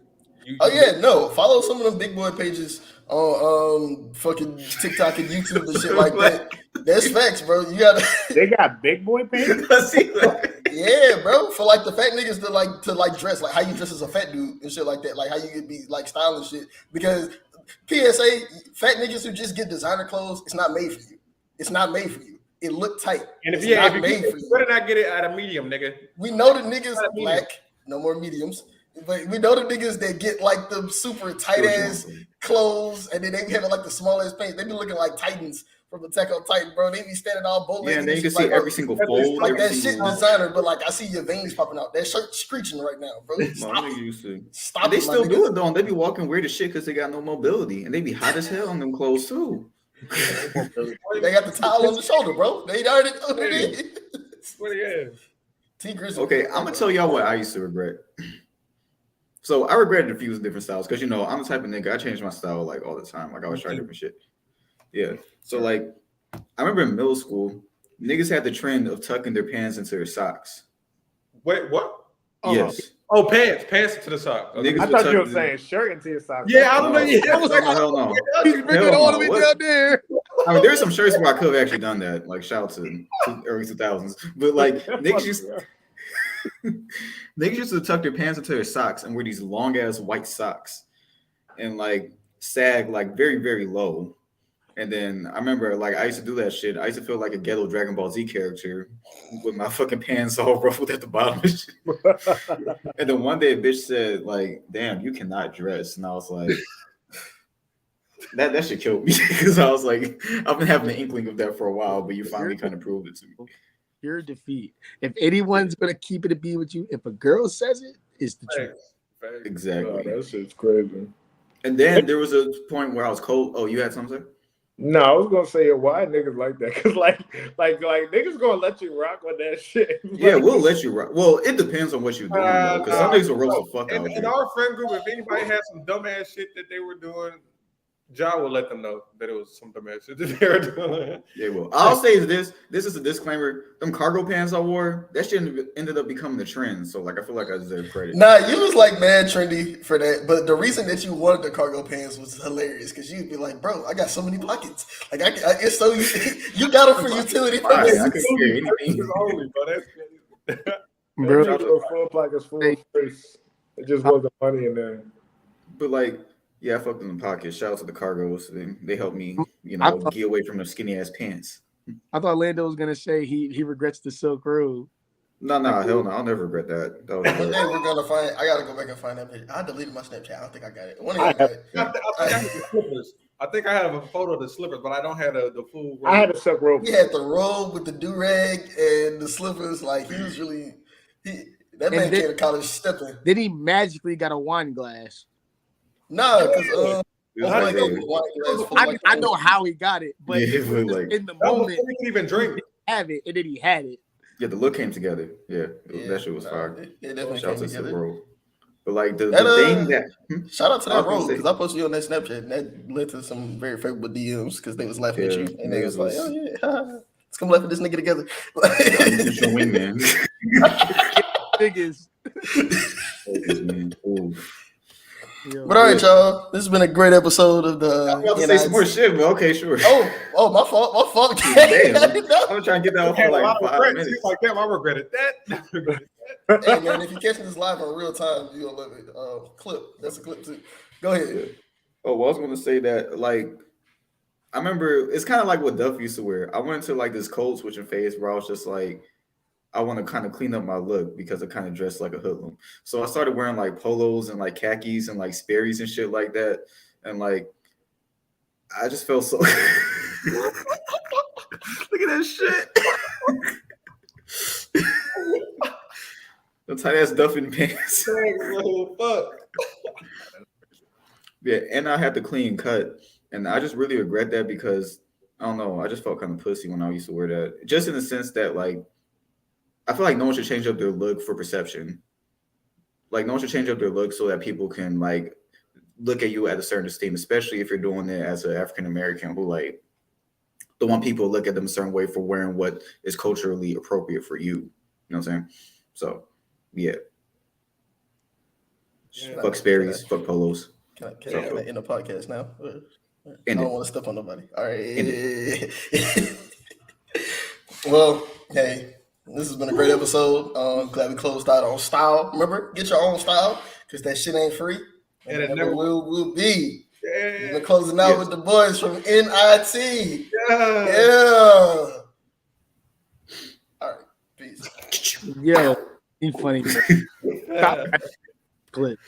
Oh yeah, no. Follow some of them big boy pages on fucking TikTok and YouTube and shit like that. That's facts, bro. You gotta They got big boy pants. yeah, bro. For like the fat niggas to dress, like how you dress as a fat dude and shit like that. Like how you could be like styling shit. Because PSA, fat niggas who just get designer clothes, it's not made for you. It's not made for you. It look tight. And if it's you better not get it at a medium, nigga. We know the niggas black, no more mediums. But we know the niggas that get like the super tight ass clothes, and then they have like the smallest pants. They be looking like Titans from Attack on Titan, bro. They be standing all bow legged. Yeah, and then you can like, see every single fold. like that every shit single- designer, but like I see your veins popping out. That shirt screeching right now, bro. No, Stop, nigga used to. stop And they it, my still nigga. do it though. They be walking weird as shit because they got no mobility, and they be hot as hell in them clothes too. They got the towel on the shoulder, bro. They already know what it is. What yeah. T Grizzly. Okay, I'm gonna tell y'all what I used to regret. So I regretted a few different styles because you know I'm the type of nigga I change my style like all the time. Like I always try different shit. Yeah. So like I remember in middle school, niggas had the trend of tucking their pants into their socks. Wait, what? Yes. Oh, pants to the sock. Okay. Niggas I would thought tuck you were them- saying shirt into your socks. Yeah, I don't know. No. Yeah, I was like, hell no. He's bringing it Hell all the no. way What? down there. I mean, there's some shirts where I could have actually done that. Like shout out to early 2000s, but like niggas used to tuck their pants into their socks and wear these long ass white socks. And like sag like very, very low. And then I remember like I used to do that shit. I used to feel like a ghetto Dragon Ball Z character with my fucking pants all ruffled at the bottom and shit. And then one day a bitch said, like, damn, you cannot dress. And I was like, that should kill me. Because I was like, I've been having an inkling of that for a while, but you finally kind of proved it to me. Your defeat. If anyone's gonna keep it a be with you, if a girl says it, it's the truth. Exactly. Oh, that shit's crazy. And then there was a point where I was cold. Oh, you had something? No, I was gonna say why niggas like that, because like niggas gonna let you rock with that shit. Yeah, we'll let you rock. Well, it depends on what you're doing, though, because some niggas will roast the fuck out of in you. our friend group, if anybody had some dumbass shit that they were doing, John will let them know that it was some dumbass shit that they were doing. They will. I'll say this is a disclaimer. Them cargo pants I wore, that shit ended up becoming the trend. So like I feel like I deserve credit. Nah, you was like mad trendy for that, but the reason that you wanted the cargo pants was hilarious because you'd be like, "Bro, I got so many pockets. Like, it's so you got them for utility purposes." I could carry anything. Only, bro. Bro, full pockets, full space. It just wasn't money in there. But like, yeah, I fucked in the pocket. Shout out to the cargos. They helped me, get away from the skinny ass pants. I thought Lando was gonna say he regrets the Silk Road. No, hell no. I'll never regret that. That was One day we're gonna find. I gotta go back and find that picture. I deleted my Snapchat. I don't think I got it. One of y'all got it. I have the slippers. I think I have a photo of the slippers, but I don't have the full. I had a Silk Road. He had the robe with the do rag and the slippers. Like he was really that man came to college stepping. Then he magically got a wine glass. No, because I know how he got it, but Yeah, like, in the moment, he didn't even drink. Have it, and then he had it. Yeah, the look came together. Yeah, that shit was fire. It definitely Shout out came to together. Bro. But like the thing that shout out to that road say- because I posted you on that Snapchat and that led to some very favorable DMs because they was laughing at you and they was like, "Oh yeah, let's come laugh at this nigga together." It's your wingman. Biggest. But all right, y'all. This has been a great episode of the. I'm about to say some more shit, but okay, sure. Oh, my fault. Damn, I'm trying to get that off for like 5 minutes. He's like, damn, I regretted that. Hey man, if you're catching this live in real time, you'll love it. Clip. That's a clip too. Go ahead. Yeah. Oh, well, I was going to say that, like, I remember it's kind of like what Duff used to wear. I went into like this code switching phase where I was just like, I want to kind of clean up my look because I kind of dressed like a hoodlum. So I started wearing like polos and like khakis and like Sperry's and shit like that. And like, I just felt so. Look at that shit. The tight ass Duffin pants. Fuck. Yeah, and I had the clean cut. And I just really regret that because I don't know, I just felt kind of pussy when I used to wear that. Just in the sense that like I feel like no one should change up their look for perception. Like no one should change up their look so that people can like look at you at a certain esteem, especially if you're doing it as an African American who like don't want people to look at them a certain way for wearing what is culturally appropriate for you. You know what I'm saying? So yeah. Fuck Sperry's, fuck polos. Can I end the podcast now? I End don't it. want to step on nobody. All right. Well, hey, this has been a great episode. Glad we closed out on style. Remember, get your own style because that shit ain't free. And it never will be. Yeah. We've been closing out with the boys from NIT. Yeah. All right. Peace. Yo, he's funny. Clip.